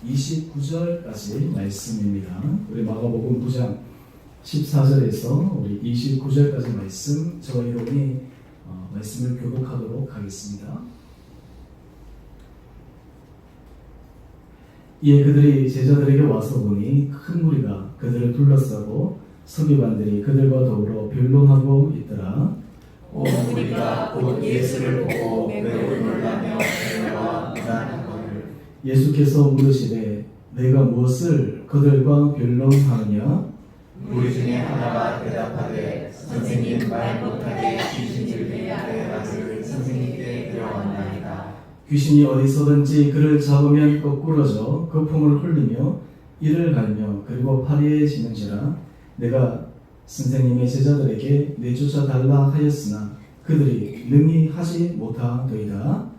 29절까지 말씀입니다. 우리 마가복음 9장 14절에서 우리 29절까지 말씀 저와 여러분이 말씀을 교독하도록 하겠습니다. 이에 그들이 제자들에게 와서 보니 큰 무리가 그들을 둘러싸고 서기관들이 그들과 더불어 변론하고 있더라. 온 무리가 곧 예수를 보고 매우 놀라며 그와 무난하거늘 예수께서 물으시되 내가 무엇을 그들과 변론하느냐? 무리 중에 하나가 대답하되 선생님 말 못하게 귀신 들린 아들을 선생님께 데려왔나이다. 귀신이 어디서든지 그를 잡으면 거꾸러져 거품을 흘리며 이를 갈며 그리고 파리해지는지라. 내가 선생님의 제자들에게 내쫓아 달라 하였으나 그들이 능히 하지 못하더이다.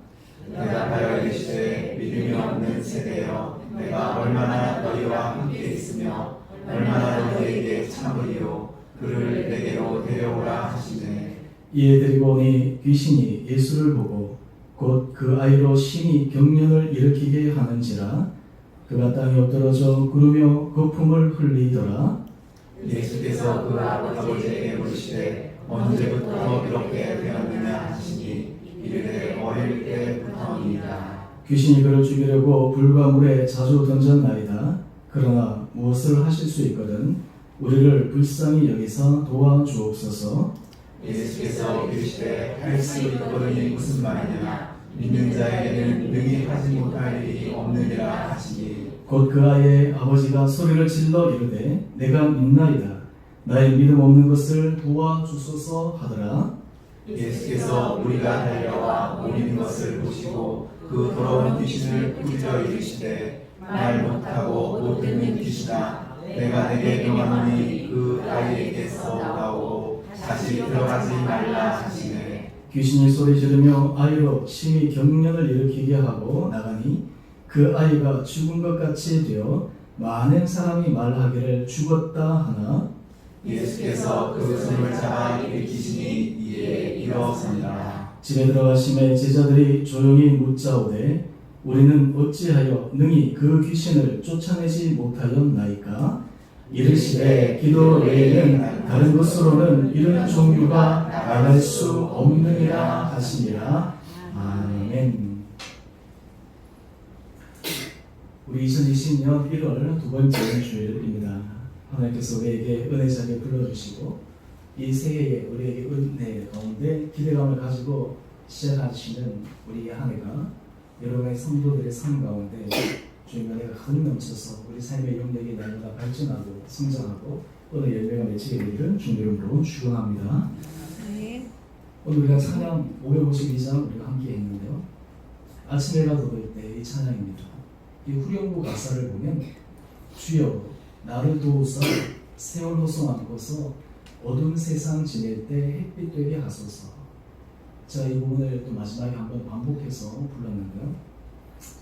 대답하여 이르시되 믿음이 없는 세대여 내가 얼마나 너희와 함께 있으며 얼마나 너희에게 참으리요 그를 내게로 데려오라 하시네. 이에 데리고 오니 귀신이 예수를 보고 곧 그 아이로 심히 경련을 일으키게 하는지라. 그가 땅에 엎드러져 구르며 거품을 흘리더라. 예수께서 그 아버지에게 물으시되 언제부터 이렇게 되었느냐 하시니 이르되 어릴 때부터입니다. 귀신이 그를 죽이려고 불과 물에 자주 던졌나이다. 그러나 무엇을 하실 수 있거든 우리를 불쌍히 여기사 도와주옵소서. 예수께서 이르시되 할 수 있거든이 무슨 말이냐 믿는 자에게는 능히 하지 못할 일이 없느니라 하시니 곧 그 아이의 아버지가 소리를 질러 이르되 내가 믿나이다. 나의 믿음 없는 것을 도와주소서 하더라. 예수께서 우리가 달려와 못 믿는 것을 보시고 그 더러운 귀신을 꾸짖어 이르시되 말 못하고 못 듣는 귀신아 내가 내게 명하노니 그 아이에게서 나오고 다시 들어가지 말라 하시네. 귀신이 소리 지르며 아이로 심히 경련을 일으키게 하고 나가니 그 아이가 죽은 것 같이 되어 많은 사람이 말하기를 죽었다 하나. 예수께서 그 손을 잡아 일으키시니 이에 일어서니라. 집에 들어가심에 제자들이 조용히 묻자오되 우리는 어찌하여 능히 그 귀신을 쫓아내지 못하였나이까? 이르시되 기도 외에는 다른 것으로는 이런 종류가 나갈 수 없느니라 하시니라. 아멘. 우리 2020년 1월 두 번째 주일입니다. 하나님께서 우리에게 은혜 자리에 불러주시고 이 새해에 우리에게 은혜 가운데 기대감을 가지고 시작하시는 우리 한 해가 여러분의 성도들의 삶 가운데 주님의 은혜가 흔히 넘쳐서 우리 삶의 영역이 날마다 발전하고 성장하고 오늘 열매가 맺히게 되기를 주님 이름으로 축원합니다. 오늘 우리가 찬양 552장 우리가 함께 했는데요. 아침 해가 돋을 때 이 찬양입니다. 이 후렴구 가사를 보면 주여 나를 도우사 세월 호송 안고서 어두운 세상 지낼 때 햇빛 되게 하소서. 제가 이 부분을 또 마지막에 한번 반복해서 불렀는데요.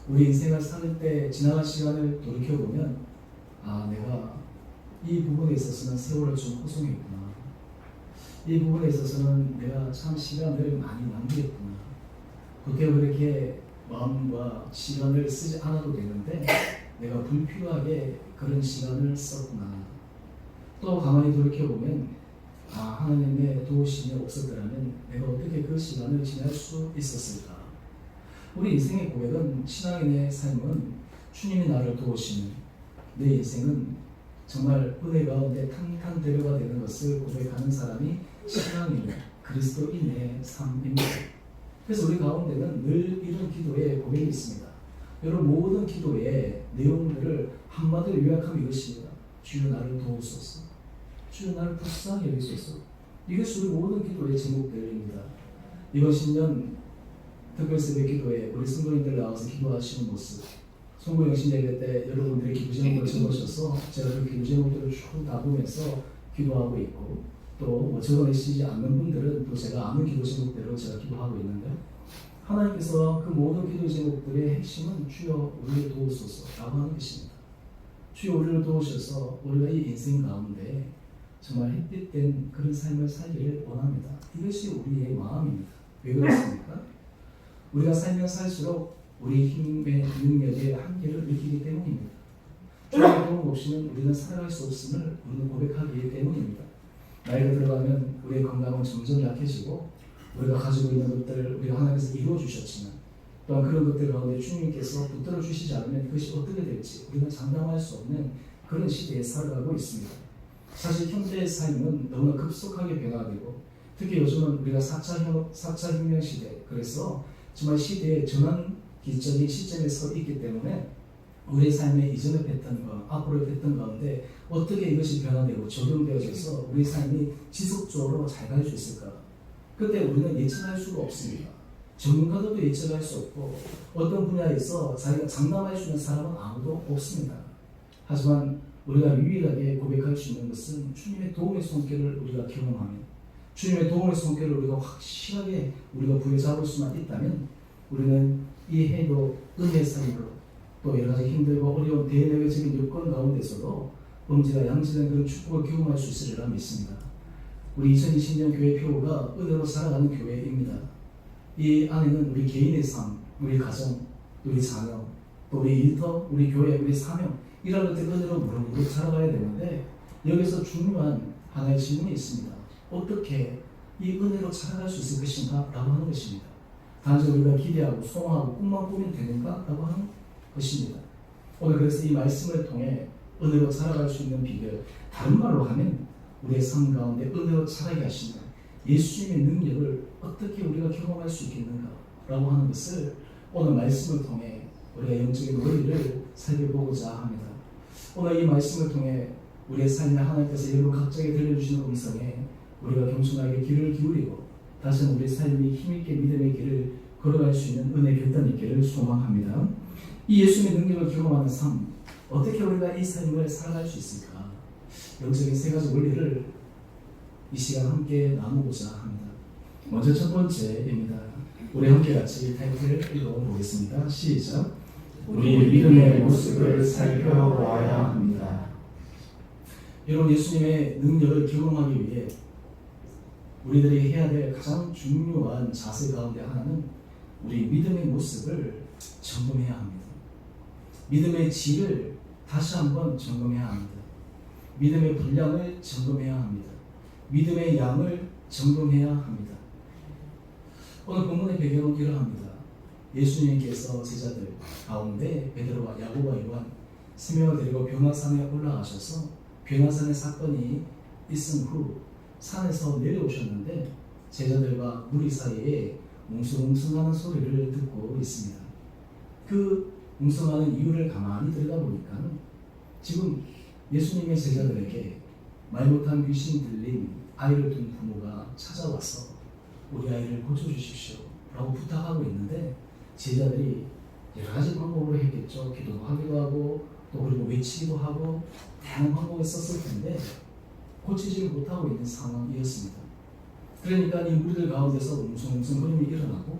우리 인생을 살 때 지나간 시간을 돌이켜보면 내가 이 부분에 있어서는 세월을 좀 호송했구나. 이 부분에 있어서는 내가 참 시간을 많이 낭비했구나. 그렇게 마음과 시간을 쓰지 않아도 되는데 내가 불필요하게 그런 시간을 썼구나. 또 가만히 돌이켜보면 하나님의 도우심이 없었더라면 내가 어떻게 그 시간을 지날 수 있었을까? 우리 인생의 고백은 신앙인의 삶은 주님이 나를 도우시는 내 인생은 정말 은혜 가운데 탄탄대로가 되는 것을 고백하는 사람이 신앙인 그리스도인의 삶입니다. 그래서 우리 가운데는 늘 이런 기도의 고백이 있습니다. 여러분 모든 기도의 내용들을 한마디로 요약하면 이것입니다. 주여 나를 도우소서. 주여 나를 불쌍히 여기소서. 이것이 우리 모든 기도의 제목들입니다. 이번 신년 특별 새벽 기도에 우리 성도님들 나와서 기도하시는 모습, 송구 영신 예배 때 여러분들의 기도 제목을 적으셔서 제가 그 기도 제목들을 쭉 다 보면서 기도하고 있고 또 적어내시지 않는 분들은 또 제가 아는 기도 제목대로 제가 기도하고 있는데 하나님께서 그 모든 기도 제목들의 핵심은 주여 우리를 도우소서라고 하는 것입니다. 주여 우리를 도우셔서 우리가 이 인생 가운데 정말 햇빛된 그런 삶을 살기를 원합니다. 이것이 우리의 마음입니다. 왜 그렇습니까? 우리가 살면 살수록 우리 힘의 능력의 한계를 느끼기 때문입니다. 주님의 도움 없이는 우리는 살아갈 수 없음을 우리는 고백하기 때문입니다. 나이가 들어가면 우리의 건강은 점점 약해지고 우리가 가지고 있는 것들 우리가 하나님께서 이루어 주셨지만 또한 그런 것들 가운데 주님께서 붙들어 주시지 않으면 그것이 어떻게 될지 우리는 장담할 수 없는 그런 시대에 살아가고 있습니다. 사실 현대의 삶은 너무나 급속하게 변화되고 특히 요즘은 우리가 4차 혁명 시대, 그래서 정말 시대의 전환기적인 시점에 서 있기 때문에 우리의 삶의 이전의 패턴과 앞으로의 패턴 가운데 어떻게 이것이 변화되고 적용되어져서 우리 삶이 지속적으로 잘 갈 수 있을까? 그때 우리는 예측할 수가 없습니다. 전문가들도 예측할 수 없고 어떤 분야에서 자기가 장담할 수 있는 사람은 아무도 없습니다. 하지만 우리가 유일하게 고백할 수 있는 것은 주님의 도움의 손길을 우리가 경험하면, 주님의 도움의 손길을 우리가 확실하게 우리가 부여잡을 수만 있다면 우리는 이 해도 은혜의 삶으로 또 여러 가지 힘들고 어려운 대내외적인 여건 가운데서도 범지가 양질된 그런 축복을 경험할 수 있으리라 믿습니다. 우리 2020년 교회 표가 은혜로 살아가는 교회입니다. 이 안에는 우리 개인의 삶, 우리 가정, 우리 자녀, 또 우리 일터, 우리 교회, 우리 사명 이런 것들 은혜로 무럭무럭 살아가야 되는데 여기서 중요한 하나의 질문이 있습니다. 어떻게 이 은혜로 살아갈 수 있을 것인가? 라고 하는 것입니다. 단지 우리가 기대하고 소망하고 꿈만 꾸면 되는가? 라고 하는 것입니다. 오늘 그래서 이 말씀을 통해 은혜로 살아갈 수 있는 비결, 다른 말로 하면 우리의 삶 가운데 은혜로 살아가게 하시는 예수님의 능력을 어떻게 우리가 경험할 수 있겠는가? 라고 하는 것을 오늘 말씀을 통해 우리가 영적인 원리를 살펴보고자 합니다. 오늘 이 말씀을 통해 우리의 삶에 하나님께서 일부 각자에게 들려주시는 음성에 우리가 겸손하게 귀를 기울이고 다시는 우리 삶이 힘있게 믿음의 길을 걸어갈 수 있는 은혜 결단이 있기를 소망합니다. 이 예수님의 능력을 경험하는 삶, 어떻게 우리가 이 삶을 살아갈 수 있을까? 영적인 세 가지 원리를 이 시간 함께 나누고자 합니다. 먼저 첫 번째입니다. 우리 함께 같이 타이틀을 읽어보겠습니다. 시작. 우리 믿음의 모습을 살펴보아야 합니다. 여러분, 예수님의 능력을 경험하기 위해 우리들이 해야 될 가장 중요한 자세 가운데 하나는 우리 믿음의 모습을 점검해야 합니다. 믿음의 질을 다시 한번 점검해야 합니다. 믿음의 분량을 점검해야 합니다. 믿음의 양을 점검해야 합니다. 오늘 본문의 배경은 이러합니다. 예수님께서 제자들 가운데 베드로와 야고보와 요한 세 명을 데리고 변화산에 올라가셔서 변화산의 사건이 있은 후 산에서 내려오셨는데 제자들과 무리 사이에 웅성웅성하는 소리를 듣고 있습니다. 그 웅성하는 이유를 가만히 들여다보니까 지금 예수님의 제자들에게 말 못한 귀신 들린 아이를 둔 부모가 찾아와서 우리 아이를 고쳐주십시오 라고 부탁하고 있는데 제자들이 여러 가지 방법으로 했겠죠. 기도도 하기도 하고 또 그리고 외치기도 하고 다양한 방법을 썼을 텐데 고치지를 못하고 있는 상황이었습니다. 그러니까 이 무리들 가운데서 웅성웅성거림이 일어나고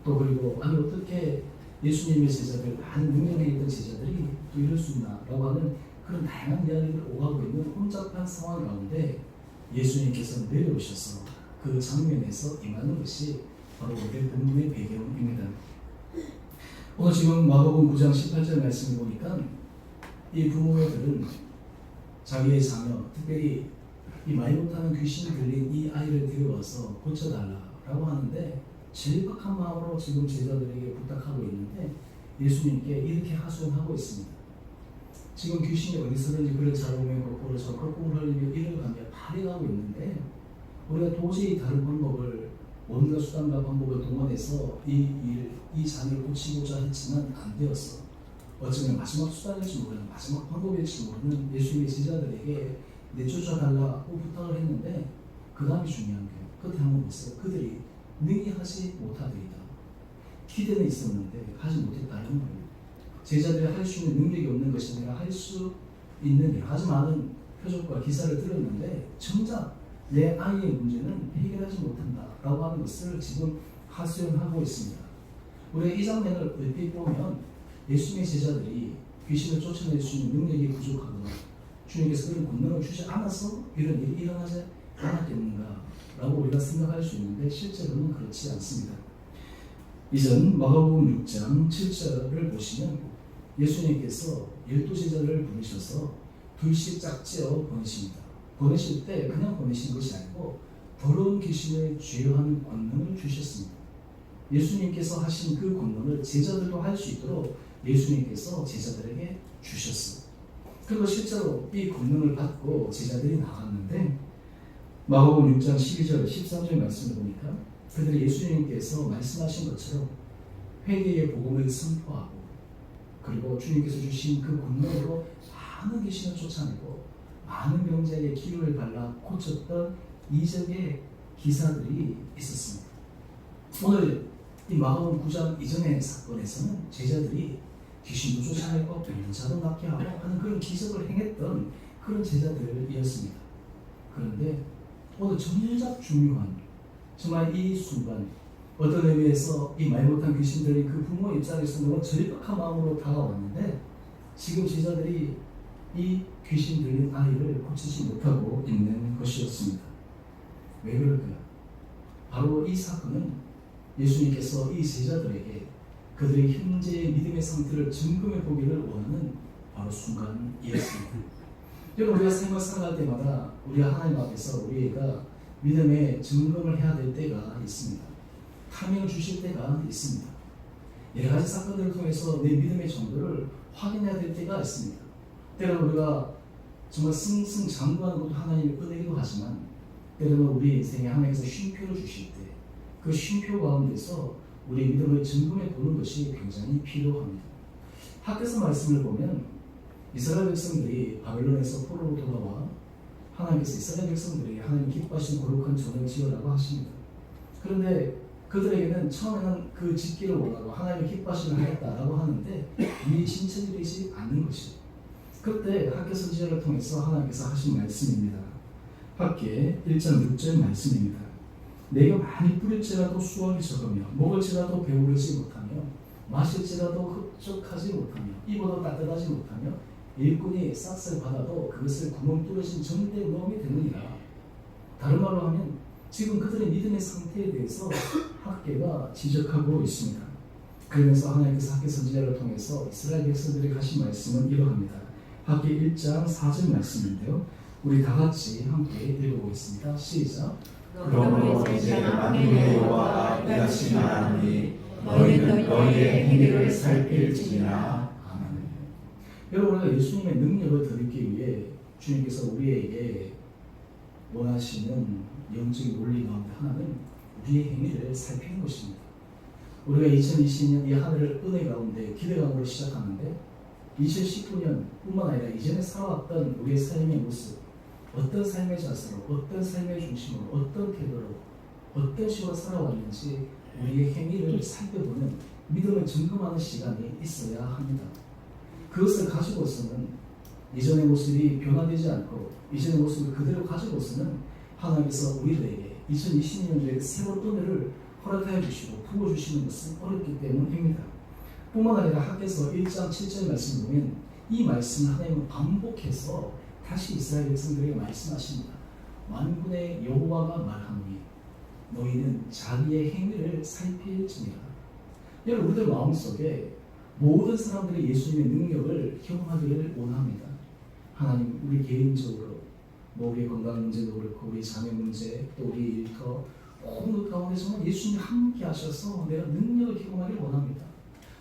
또 그리고 아니 어떻게 예수님의 제자들 많은 능력에 있던 제자들이 또 이럴 수 있나 라고 하는 그런 다양한 이야기를 오가고 있는 혼잡한 상황 가운데 예수님께서 내려오셔서 그 장면에서 임하는 것이 바로 오늘 본문의 배경입니다. 오늘 지금 마가복음 9장 18절 말씀을 보니까 이 부모들은 자기의 자녀, 특별히 이 말 못하는 귀신이 들린 이 아이를 데려와서 고쳐달라라고 하는데 제일 박한 마음으로 지금 제자들에게 부탁하고 있는데 예수님께 이렇게 하소연하고 있습니다. 지금 귀신이 어디서든지 그를 잡으면 거꾸로 저 거꾸로 흘리며 이를 가며 발휘하고 있는데 우리가 도저히 다른 방법을 온갖 수단과 방법을 동원해서 이 자녀를 고치고자 했지만 안 되었어. 어쩌면 마지막 수단일지 모르는 마지막 방법일지 모르는 예수님의 제자들에게 내쫓아달라고 부탁을 했는데 그 다음이 중요한 거예요. 끝에 한번 보세요. 그들이 능히 하지 못하더이다. 기대는 있었는데 하지 못했다는 거예요. 제자들이 할 수 있는 능력이 없는 것이 아니라 할 수 있는 여러 가지 많은 표적과 기사를 들었는데 정작 내 아이의 문제는 해결하지 못한다 라고 하는 것을 지금 하소연하고 있습니다. 우리가 이 장면을 얼핏 보면 예수님의 제자들이 귀신을 쫓아낼 수 있는 능력이 부족하거나 주님께서 그런 권능을 주지 않아서 이런 일이 일어나지 않았겠는가 라고 우리가 생각할 수 있는데 실제로는 그렇지 않습니다. 이전 마가복음 6장 7절을 보시면 예수님께서 12제자를 부르셔서 둘씩 짝지어 보내십니다. 보내실 때 그냥 보내신 것이 아니고 더러운 귀신을 제어하는 권능을 주셨습니다. 예수님께서 하신 그 권능을 제자들도 할 수 있도록 예수님께서 제자들에게 주셨어요. 그리고 실제로 이 권능을 받고 제자들이 나갔는데 마가복음 6장 12절 13절 말씀을 보니까 그들이 예수님께서 말씀하신 것처럼 회개의 복음을 선포하고 그리고 주님께서 주신 그 권능으로 많은 귀신을 쫓아내고 많은 병자에게 기름을 발라 고쳤던 이적의 기사들이 있었습니다. 오늘 이 마가복음 9장 이전의 사건에서는 제자들이 귀신도 쫓아내고 병자도 낫게 하고 하는 그런 기적을 행했던 그런 제자들이었습니다. 그런데 오늘 정작 중요한 정말 이 순간 어떤 의미에서 이 말 못한 귀신들이 그 부모 입장에서 너무 절박한 마음으로 다가왔는데 지금 제자들이 이 귀신 들린 아이를 고치지 못하고 있는 것이었습니다. 왜 그럴까요? 바로 이 사건은 예수님께서 이 제자들에게 그들의 현재의 믿음의 상태를 점검해 보기를 원하는 바로 순간이었습니다. 여러분, 우리가 삶을 살아갈 때마다 우리가 하나님 앞에서 우리가 믿음의 점검을 해야 될 때가 있습니다. 타명을 주실 때가 있습니다. 여러 가지 사건들을 통해서 내 믿음의 정도를 확인해야 될 때가 있습니다. 때로는 우리가 정말 승승장구하는 것도 하나님의 은혜이기도 하지만 때로는 우리 인생에 하나님께서 쉼표를 주실 때 그 쉼표 가운데서 우리의 믿음을 점검해 보는 것이 굉장히 필요합니다. 학교에서 말씀을 보면 이스라엘 백성들이 바벨론에서 포로로 돌아와 하나님께서 이스라엘 백성들이 하나님 기뻐하시는 거룩한 전을 지으라고 하십니다. 그런데 그들에게는 처음에는 그 짓기를 원하고 하나님의 기뻐하심을 하겠다라고 하는데 이게 진천되지 않는 것이에요. 그때 학교 선지자를 통해서 하나님께서 하신 말씀입니다. 학계 1장 6절 말씀입니다. 내가 많이 뿌릴지라도 수확이 적으며 먹을지라도 배부르지 못하며 마실지라도 흡족하지 못하며 입어도 따뜻하지 못하며 일꾼이 싹을 받아도 그것을 구멍 뚫어진 정대무험이 되느니라. 다른 말로 하면 지금 그들의 믿음의 상태에 대해서 학계가 지적하고 있습니다. 그러면서 하나님께서 학계 선지자를 통해서 이스라엘 백성들에게 하신 말씀은 이러합니다. 학계 1장 4절 말씀인데요. 우리 다 같이 함께 읽어보겠습니다. 시작. 그러므로 이제 만군의 여호와가 이같이 말하노니 너희는 너희의 행위를 살필지니라. 아멘. 여러분, 우리가 예수님의 능력을 드리기 위해 주님께서 우리에게 원하시는 영적인 논리 가운데 하나는 우리의 행위를 살피는 것입니다. 우리가 2020년 이 한 해를 은혜 가운데 기대감으로 시작하는데 2019년 뿐만 아니라 이전에 살아왔던 우리의 삶의 모습, 어떤 삶의 자세로, 어떤 삶의 중심으로, 어떤 태도로, 어떤 식으로 살아왔는지 우리의 행위를 살펴보는 믿음을 점검하는 시간이 있어야 합니다. 그것을 가지고서는 이전의 모습이 변화되지 않고 이전의 모습을 그대로 가지고서는 하나님께서 우리들에게 2020년도에 새로운 은혜를 허락하여 주시고 부어주시는 것은 어렵기 때문입니다. 뿐만 아니라 학교에서 1장 7절 말씀 보면 이 말씀을 하나님은 반복해서 다시 이스라엘 백성들에게 말씀하십니다. 만군의 여호와가 말하노니 너희는 자기의 행위를 살필지니라. 여러분, 우리들 마음속에 모든 사람들이 예수님의 능력을 경험하기를 원합니다. 하나님, 우리 개인적으로 우리의 건강 문제도 그렇고 우리 자녀 문제 또 우리 일터 모든 것 가운데 정말 예수님이 함께 하셔서 내가 능력을 경험하기를 원합니다.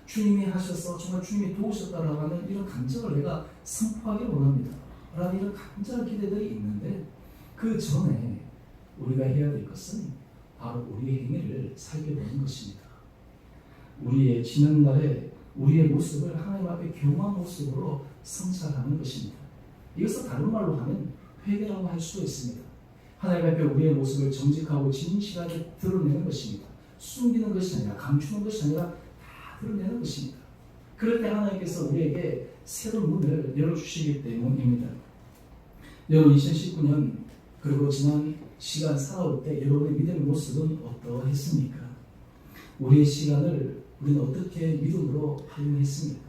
주님이 하셔서 정말 주님이 도우셨다라고 하는 이런 간증을 내가 선포하기를 원합니다. 라는 이런 간절한 기대들이 있는데 그 전에 우리가 해야 될 것은 바로 우리의 행위를 살펴보는 것입니다. 우리의 지난날에 우리의 모습을 하나님 앞에 교만한 모습으로 성찰하는 것입니다. 이것을 다른 말로 하면 회개라고 할 수도 있습니다. 하나님 앞에 우리의 모습을 정직하고 진실하게 드러내는 것입니다. 숨기는 것이 아니라 감추는 것이 아니라 다 드러내는 것입니다. 그럴 때 하나님께서 우리에게 새로운 문을 열어주시기 때문입니다. 여러분, 2019년 그리고 지난 시간 살아올 때 여러분의 믿음의 모습은 어떠했습니까? 우리의 시간을 우리는 어떻게 믿음으로 활용했습니까?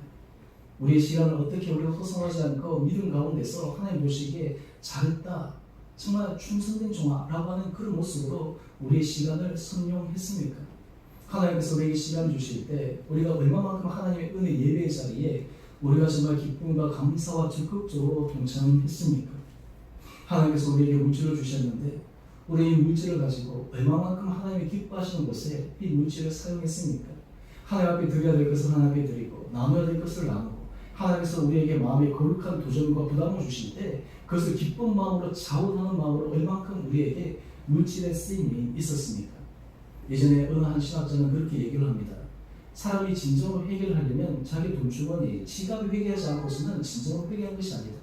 우리의 시간을 어떻게 우리가 허송하지 않고 믿음 가운데서 하나님 보시기에 잘했다, 정말 충성된 종아라고 하는 그런 모습으로 우리의 시간을 선용했습니까? 하나님께서 우리에게 시간 주실 때 우리가 얼마만큼 하나님의 은혜 예배의 자리에 우리가 정말 기쁨과 감사와 적극적으로 동참했습니까? 하나님께서 우리에게 물질을 주셨는데 우리 이 물질을 가지고 얼마만큼 하나님이 기뻐하시는 곳에 이 물질을 사용했습니까? 하나님 앞에 드려야 될 것을 하나님 앞에 드리고 나눠야 될 것을 나누고 하나님께서 우리에게 마음에 거룩한 도전과 부담을 주실 때 그것을 기쁜 마음으로 자원하는 마음으로 얼만큼 우리에게 물질의 쓰임이 있었습니까? 예전에 어느 한 신학자는 그렇게 얘기를 합니다. 사람이 진정으로 회개를 하려면 자기 돈주머니, 지갑을 회개하지 않고서는 진정으로 회개하는 것이 아니다.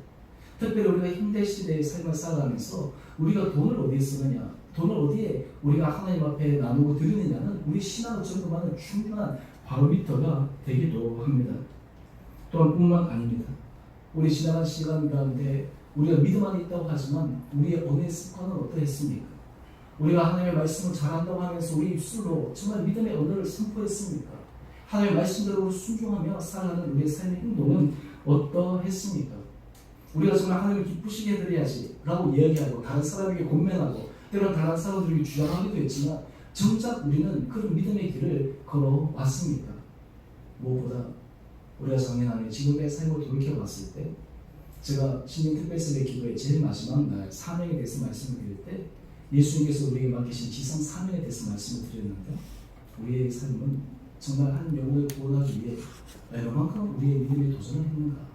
특별히 우리가 현대시대의 삶을 살아가면서 우리가 돈을 어디에 쓰느냐, 돈을 어디에 우리가 하나님 앞에 나누고 드리느냐는 우리 신앙을 점검하는 중요한 바로미터가 되기도 합니다. 또한 뿐만 아닙니다. 우리 지나간 시간 가운데 우리가 믿음 안에 있다고 하지만 우리의 언어의 습관은 어떠했습니까? 우리가 하나님의 말씀을 잘한다고 하면서 우리 입술로 정말 믿음의 언어를 선포했습니까? 하나님의 말씀대로 순종하며 살아가는 우리의 삶의 행동은 어떠했습니까? 우리가 정말 하나님을 기쁘시게 해드려야지 라고 이야기하고 다른 사람에게 권면하고 때로는 다른 사람들에게 주장하기도 했지만 정작 우리는 그런 믿음의 길을 걸어왔습니까? 무엇보다 우리가 작년에 지금의 삶을 돌이켜봤을 때 제가 신년특별세례 기도의 제일 마지막 날 사명에 대해서 말씀을 드릴 때 예수님께서 우리에게 맡기신 지상 사명에 대해서 말씀을 드렸는데 우리의 삶은 정말 한 영혼을 구원하기 위해 얼마만큼 우리의 믿음에 도전을 했는가.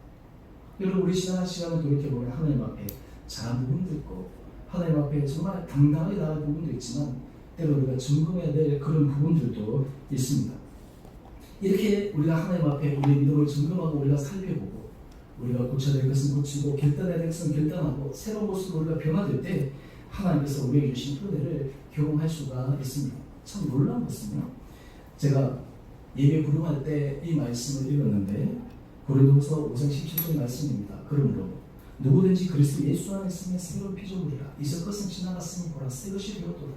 여러분 우리 지난 시간을 돌이켜보면 하나님 앞에 잘한 부분도 있고 하나님 앞에 정말 당당하게 나갈 부분도 있지만 때로 우리가 점검해야 될 그런 부분들도 있습니다. 이렇게 우리가 하나님 앞에 우리의 믿음을 점검하고 우리가 살펴보고 우리가 고쳐야 될 것은 고치고 결단해야 될 것은 결단하고 새로운 모습으로 우리가 변화될 때 하나님께서 우리에게 주신 은혜를 경험할 수가 있습니다. 참 놀라운 것은요. 제가 예배 부름할 때 이 말씀을 읽었는데 고린도후서 5장 17절 말씀입니다. 그러므로 누구든지 그리스도 예수 안에 있으면 새로운 피조물이라 이전 것은 지나갔으니 보라 새 것이 되었도다.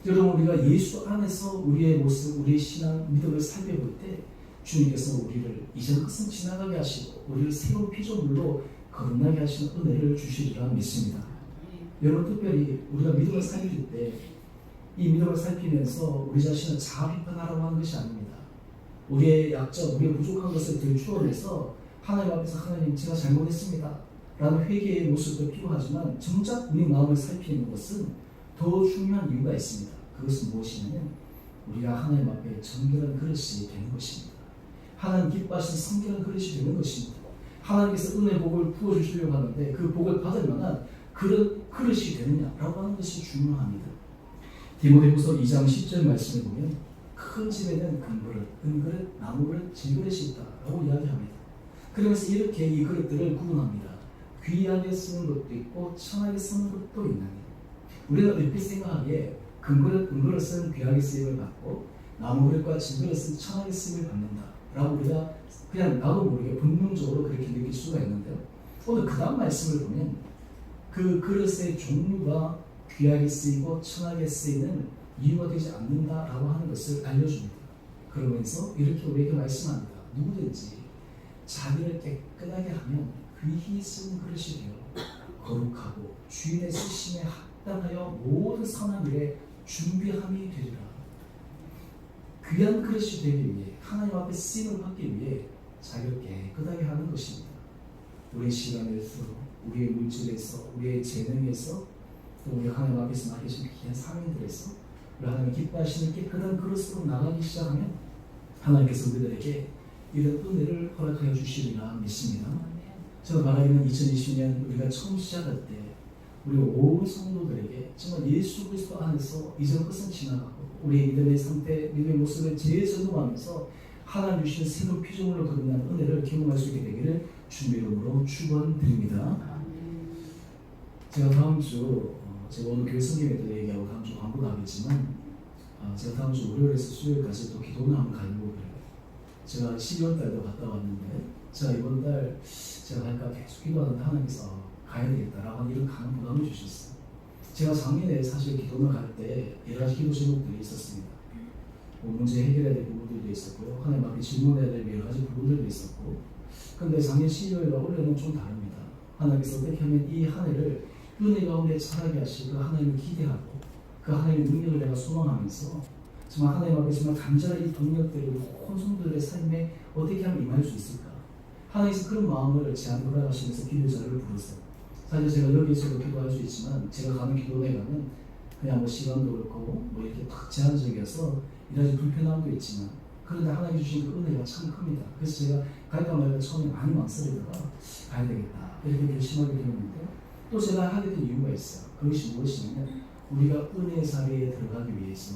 여러분 우리가 예수 안에서 우리의 모습, 우리의 신앙, 믿음을 살펴볼 때 주님께서 우리를 이전 것은 지나가게 하시고 우리를 새로운 피조물로 거듭나게 하시는 은혜를 주시리라 믿습니다. 여러분 특별히 우리가 믿음을 살필 때 이 믿음을 살피면서 우리 자신을 자아 비판하라고 하는 것이 아닙니다. 우리의 약점, 우리의 부족한 것을 들추어내서 하나님 앞에서 하나님 제가 잘못했습니다 라는 회개의 모습도 필요하지만 정작 우리 마음을 살피는 것은 더 중요한 이유가 있습니다. 그것은 무엇이냐면 우리가 하나님 앞에 정결한 그릇이 되는 것입니다. 하나님 기뻐하시는 성결한 그릇이 되는 것입니다. 하나님께서 은혜 복을 부어주시려고 하는데 그 복을 받을 만한 그런 그릇이 되느냐라고 하는 것이 중요합니다. 디모데후서 2장 10절 말씀을 보면 큰 집에는 금그릇, 은그릇, 나무그릇, 질그릇이 있다라고 이야기합니다. 그러면서 이렇게 이 그릇들을 구분합니다. 귀하게 쓰는 것도 있고 천하게 쓰는 것도 있나니 우리는 얼핏 생각하기에 금그릇, 은그릇은 귀하게 쓰임을 받고 나무그릇과 질그릇은 천하게 쓰임을 받는다라고 우리가 그냥 나도 모르게 본능적으로 그렇게 느낄 수가 있는데요. 오늘 그 다음 말씀을 보면 그 그릇의 종류가 귀하게 쓰이고 천하게 쓰이는 이유가 되지 않는다라고 하는 것을 알려줍니다. 그러면서 이렇게 우리에게 말씀합니다. 누구든지 자기를 깨끗하게 하면 귀히 쓴 그릇이 되어 거룩하고 주인의 쓰심에 합당하여 모든 선한 일에 준비함이 되리라. 귀한 그릇이 되기 위해 하나님 앞에 쓰임을 받기 위해 자기를 깨끗하게 하는 것입니다. 우리의 시간에서, 우리의 물질에서, 우리의 재능에서 또 우리 하나님 앞에서 맡기신 귀한 사명들에서 우리 하나님 기뻐하시는 깨끗한 그릇으로 나가기 시작하면 하나님께서 우리들에게 이런 은혜를 허락하여 주시리라 믿습니다. 제가 바라기는 2020년 우리가 처음 시작할 때 우리 온 성도들에게 정말 예수 그리스도 안에서 이전 것은 지나가고 우리의 믿음의 상태, 믿음의 모습을 재점검하면서 하나님 주시는 새로운 피조물로 거듭난 은혜를 경험할 수 있게 되기를 주님의 이름으로 축원드립니다. 제가 다음 주 제가 오늘 교회 성경에도 얘기하고 다음 주 광고도 하겠지만 제가 다음 주 월요일에서 수요일까지 또 기도를 한번 가려고 그래요. 제가 12월 달도 갔다 왔는데 제가 이번 달 제가 갈까 계속 기도하는데 하나님께서 가야 되겠다라고 하는 이런 강한 부담을 주셨어요. 제가 작년에 사실 기도를 갈 때 여러 가지 기도 제목들이 있었습니다. 문제 해결해야 될 부분들도 있었고요. 하나님 앞에 질문해야 될 여러 가지 부분들도 있었고 근데 작년 12월과 올해는 좀 다릅니다. 하나님께서 어떻게 하면 이 한 해를 은혜 가운데 자라게 하시고 하나님을 기대하고 그 하나님의 능력을 내가 소망하면서 정말 하나님 앞에 정말 간절히 이 동력들을 혼성들의 삶에 어떻게 하면 임할 수 있을까? 하나님께서 그런 마음을 제한테 허락하시면서 기도 자료를 부르세요. 사실 제가 여기에서도 기도할 수 있지만 제가 가는 기도에 가면 그냥 뭐 시간도 그렇고 뭐 이렇게 딱 제한적이어서 일하기 불편함도 있지만 그런데 하나님 주신 그 은혜가 참 큽니다. 그래서 제가 갈까 말까 처음에 많이 망설이다가 가야 되겠다 이렇게 결심하게 되었는데 또 제가 하게 된 이유가 있어요. 그것이 무엇이냐면 우리가 은혜 자리에 들어가기 위해서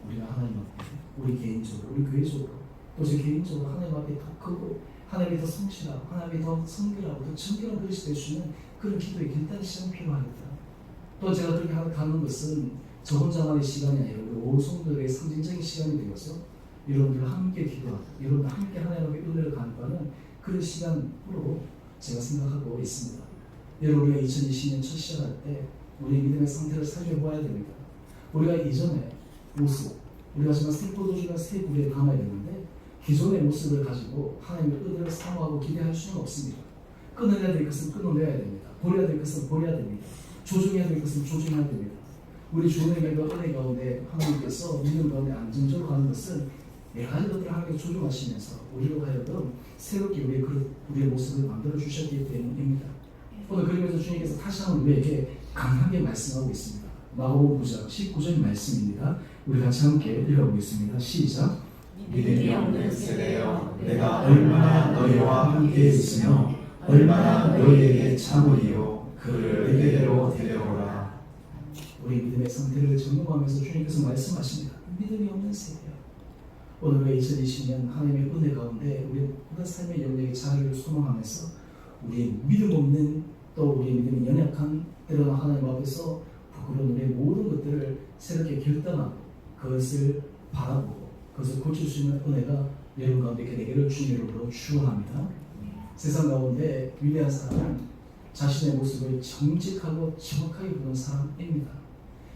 우리가 하나님 앞에 우리 개인적으로 우리 교회적으로 또 제 개인적으로 하나님 앞에 더 크고 하나님이 더 성실하고 하나님이 더 성결하고 더 정결한 그릇이 될 수 있는 그런 기도의 길다는 시간이 필요하겠다. 또 제가 그렇게 가는 것은 저 혼자만의 시간이 아니라 우리 온 성도들의 상징적인 시간이 되어서 여러분들과 함께 기도하고 여러분들 함께 하나님 앞에 은혜를 간구하는 그런 시간으로 제가 생각하고 있습니다. 여러분 우리가 2020년 첫 시작할 때 우리 믿음의 상태를 살펴보아야 됩니다. 우리가 이전에 모습 우리가 정말 생포도주가 새 불에 담아야 되는데 기존의 모습을 가지고 하나님의 은혜를 사모하고 기대할 수는 없습니다. 끊어내야 될 것은 끊어내야 됩니다. 버려야 될 것은 버려야 됩니다. 조정해야 될 것은 조정해야 됩니다. 우리 주님의 은혜 가운데 하나님께서 믿음 가운데 안정적으로 가는 것은 여러 가지 것들을 하나님께 조정하시면서 우리로 하여금 새롭게 우리의 모습을 만들어 주셨기 때문입니다. 오늘 그러면서 주님께서 다시 한번 우리에게 강하게 말씀하고 있습니다. 마가복음 9장 19절 말씀입니다. 우리 같이 함께 읽어보겠습니다. 시작. 믿음이 없는 세대여 내가 얼마나 너희와 함께 있으며 얼마나 너희에게 참으리요 그를 내게로 데려오라. 우리 믿음의 상태를 점검하면서 주님께서 말씀하십니다. 믿음이 없는 세대여. 오늘 2020년 하나님의 은혜 가운데 우리 모든 삶의 영역의 자유를 소망하면서 우리의 믿음 없는 또 우리의 믿음이 연약한 때로는 하나님 앞에서 부끄러운 우리의 모든 것들을 새롭게 결단하고 그것을 바라보고 그것을 고칠 수 있는 은혜가 여러분 가운데 되기를 주님으로 축원합니다. 세상 가운데 위대한 사람은 자신의 모습을 정직하고 정확하게 보는 사람입니다.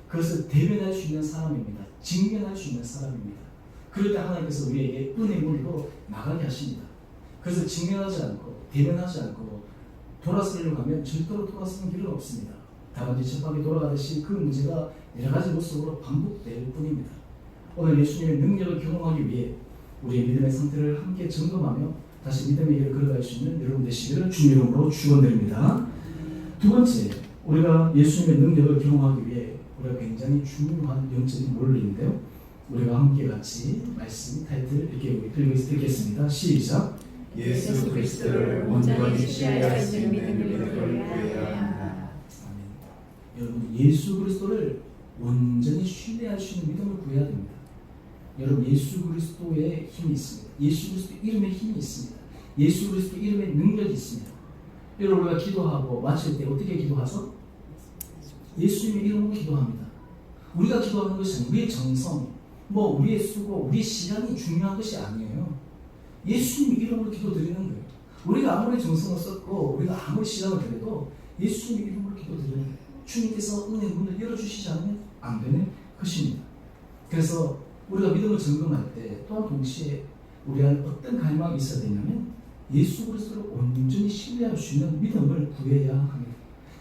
그것을 대변할 수 있는 사람입니다. 직면할 수 있는 사람입니다. 그럴 때 하나님께서 우리에게 은혜의 문으로 나가게 하십니다. 그래서 직면하지 않고 대면하지 않고 돌아서려고 하면 절대로 돌아서는 길은 없습니다. 다반지 쳇바퀴 돌아가듯이 그 문제가 여러 가지 모습으로 반복될 뿐입니다. 오늘 예수님의 능력을 경험하기 위해 우리의 믿음의 상태를 함께 점검하며 다시 믿음의 길을 걸어갈 수 있는 여러분 되시기를 주님의 이름으로 축원드립니다. 두 번째, 우리가 예수님의 능력을 경험하기 위해 우리가 굉장히 중요한 영적인 원리인데요. 우리가 함께 같이 말씀 타이틀 읽겠습니다. 시작. 예수 그리스도를 온전히 신뢰할 수 있는 믿음을 구해야 한다. 여러분 예수 그리스도를 온전히 신뢰할 수 있는 믿음을 구해야 됩니다. 여러분 예수 그리스도의 힘이 있습니다. 예수 그리스도 이름의 힘이 있습니다. 예수 그리스도 이름의 능력이 있습니다. 여러분 우리가 기도하고 마칠 때 어떻게 기도하죠? 예수님의 이름으로 기도합니다. 우리가 기도하는 것은 우리의 정성, 우리의 수고, 우리의 시간이 중요한 것이 아니에요. 예수님 이름으로 기도드리는 거예요. 우리가 아무리 정성을 썼고 우리가 아무리 시간을 들여도 예수님 이름으로 기도드리는 거예요. 주님께서 은혜의 문을 열어주시지 않으면 안 되는 것입니다. 그래서 우리가 믿음을 점검할 때 또한 동시에 우리 안에 어떤 갈망이 있어야 되냐면 예수 그리스도를 온전히 신뢰할 수 있는 믿음을 구해야 합니다.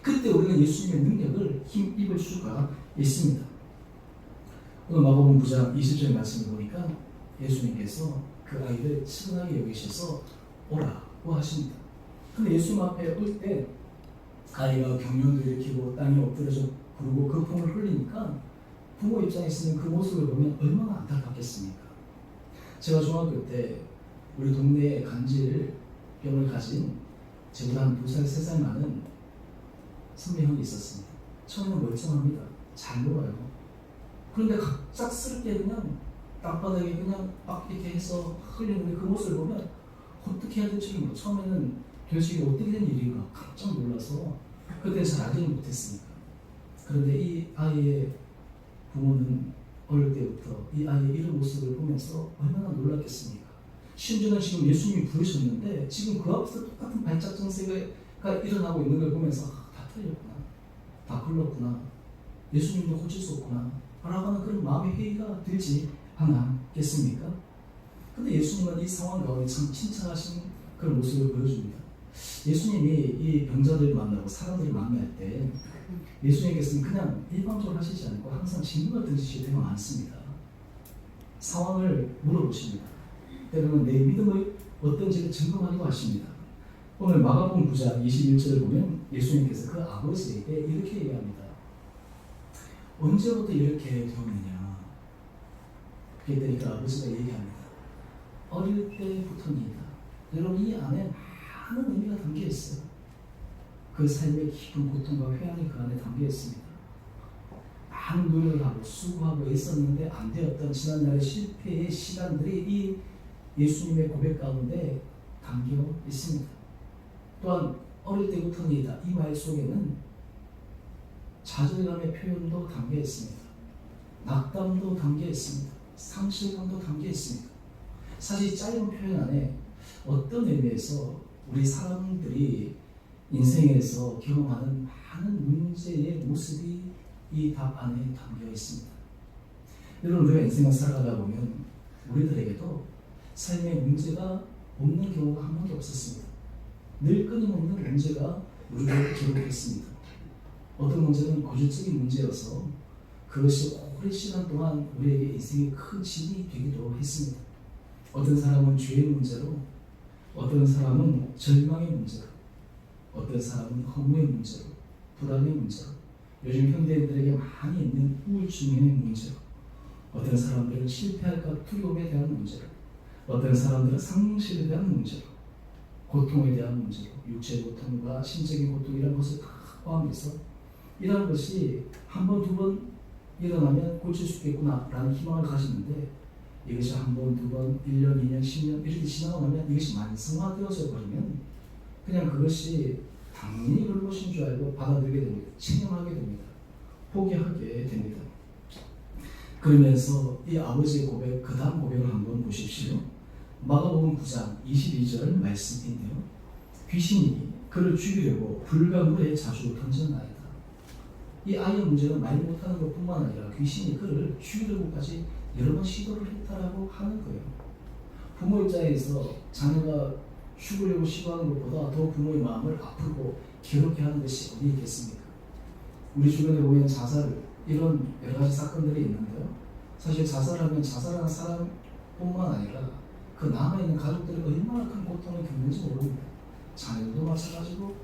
그때 우리는 예수님의 능력을 힘입을 수가 있습니다. 오늘 마가복음 9장 20절 말씀을 보니까 예수님께서 그 아이를 친하게 여기셔서 오라고 하십니다. 근데 예수님 앞에 올 때 아이가 경련도 일으키고 땅에 엎드려서 구르고 그 품을 흘리니까 부모 입장에서는 그 모습을 보면 얼마나 안타깝겠습니까? 제가 중학교 때 우리 동네에 간질병을 가진 저보다 한 2살, 3살 많은 선배 형이 있었습니다. 처음에는 멀쩡합니다. 잘 놀아요. 그런데 갑작스럽게 그냥 땅바닥에 그냥 막 이렇게 해서 흘리는데 그 모습을 보면 어떻게 해야 될지 모르고 처음에는 도대체 어떻게 된 일인가 깜짝 놀라서 그때 잘 알지는 못했으니까. 그런데 이 아이의 부모는 어릴 때부터 이 아이의 이런 모습을 보면서 얼마나 놀랐겠습니까? 심지어는 지금 예수님이 부르셨는데 지금 그 앞에서 똑같은 발작 증세가 일어나고 있는 걸 보면서 다 틀렸구나, 다 글렀구나, 예수님도 고칠 수 없구나 라고 하는 그런 마음의 회의가 들지 않았겠습니까? 근데 예수님은 이 상황 가운데 참 친절하신 그런 모습을 보여줍니다. 예수님이 이 병자들을 만나고 사람들을 만날 때 예수님께서는 그냥 일방적으로 하시지 않고 항상 질문을 던지실 때가 많습니다. 상황을 물어보십니다. 때로는 내 믿음의 어떤지를 점검하기도 하십니다. 오늘 마가복음 9장 21절을 보면 예수님께서 그 아버지에게 이렇게 얘기합니다. 언제부터 이렇게 되었느냐? 그랬더니 그 아버지가 얘기합니다. 어릴 때부터입니다. 여러분, 이 안에 많은 의미가 담겨 있어요. 그 삶의 깊은 고통과 회한이 그 안에 담겨 있습니다. 많은 노력을 하고 수고하고 애썼는데 안 되었던 지난날의 실패의 시간들이 이 예수님의 고백 가운데 담겨 있습니다. 또한 어릴 때부터입니다. 이 말 속에는 좌절감의 표현도 담겨 있습니다. 낙담도 담겨 있습니다. 상실감도 담겨 있습니다. 사실 짧은 표현 안에 어떤 의미에서 우리 사람들이 인생에서 경험하는 많은 문제의 모습이 이 답 안에 담겨 있습니다. 여러분, 우리가 인생을 살아가다 보면 우리들에게도 삶의 문제가 없는 경우가 한 번도 없었습니다. 늘 끊임없는 문제가 우리를 괴롭혔습니다. 어떤 문제는 고질적인 문제여서 그것이 오랜 시간 동안 우리에게 인생의 큰 짐이 되기도 했습니다. 어떤 사람은 죄의 문제로, 어떤 사람은 절망의 문제로, 어떤 사람은 허무의 문제로, 불안의 문제로, 요즘 현대인들에게 많이 있는 우울증의 문제로, 어떤 사람들은 실패할까 두려움에 대한 문제로, 어떤 사람들은 상실에 대한 문제로, 고통에 대한 문제로, 육체 고통과 신적인 고통이라는 것을 다 포함해서 이런 것이 한 번, 두 번 일어나면 고칠 수 있겠구나 라는 희망을 가지는데, 이것이 한 번, 두 번, 1년, 2년, 10년 이렇게 지나고 나면 이것이 만성화되어져 버리면 그냥 그것이 당연히 그런 것인 줄 알고 받아들이게 됩니다. 체념하게 됩니다. 포기하게 됩니다. 그러면서 이 아버지의 고백, 그 다음 고백을 한번 보십시오. 마가복음 9장 22절 말씀인데요. 귀신이 그를 죽이려고 불과 물에 자주 던졌나이다. 이 아이의 문제는 말 못하는 것뿐만 아니라 귀신이 그를 죽이려고까지 여러 번 시도를 했다라고 하는 거예요. 부모 입장에서 자녀가 죽으려고 시도하는 것보다 더 부모의 마음을 아프고 괴롭게 하는 것이 어디 있겠습니까? 우리 주변에 보면 자살, 이런 여러 가지 사건들이 있는데요. 사실 자살하면 자살하는 사람뿐만 아니라 그 남아있는 가족들이 얼마나 큰 고통을 겪는지 모릅니다. 자녀들도 마찬가지고,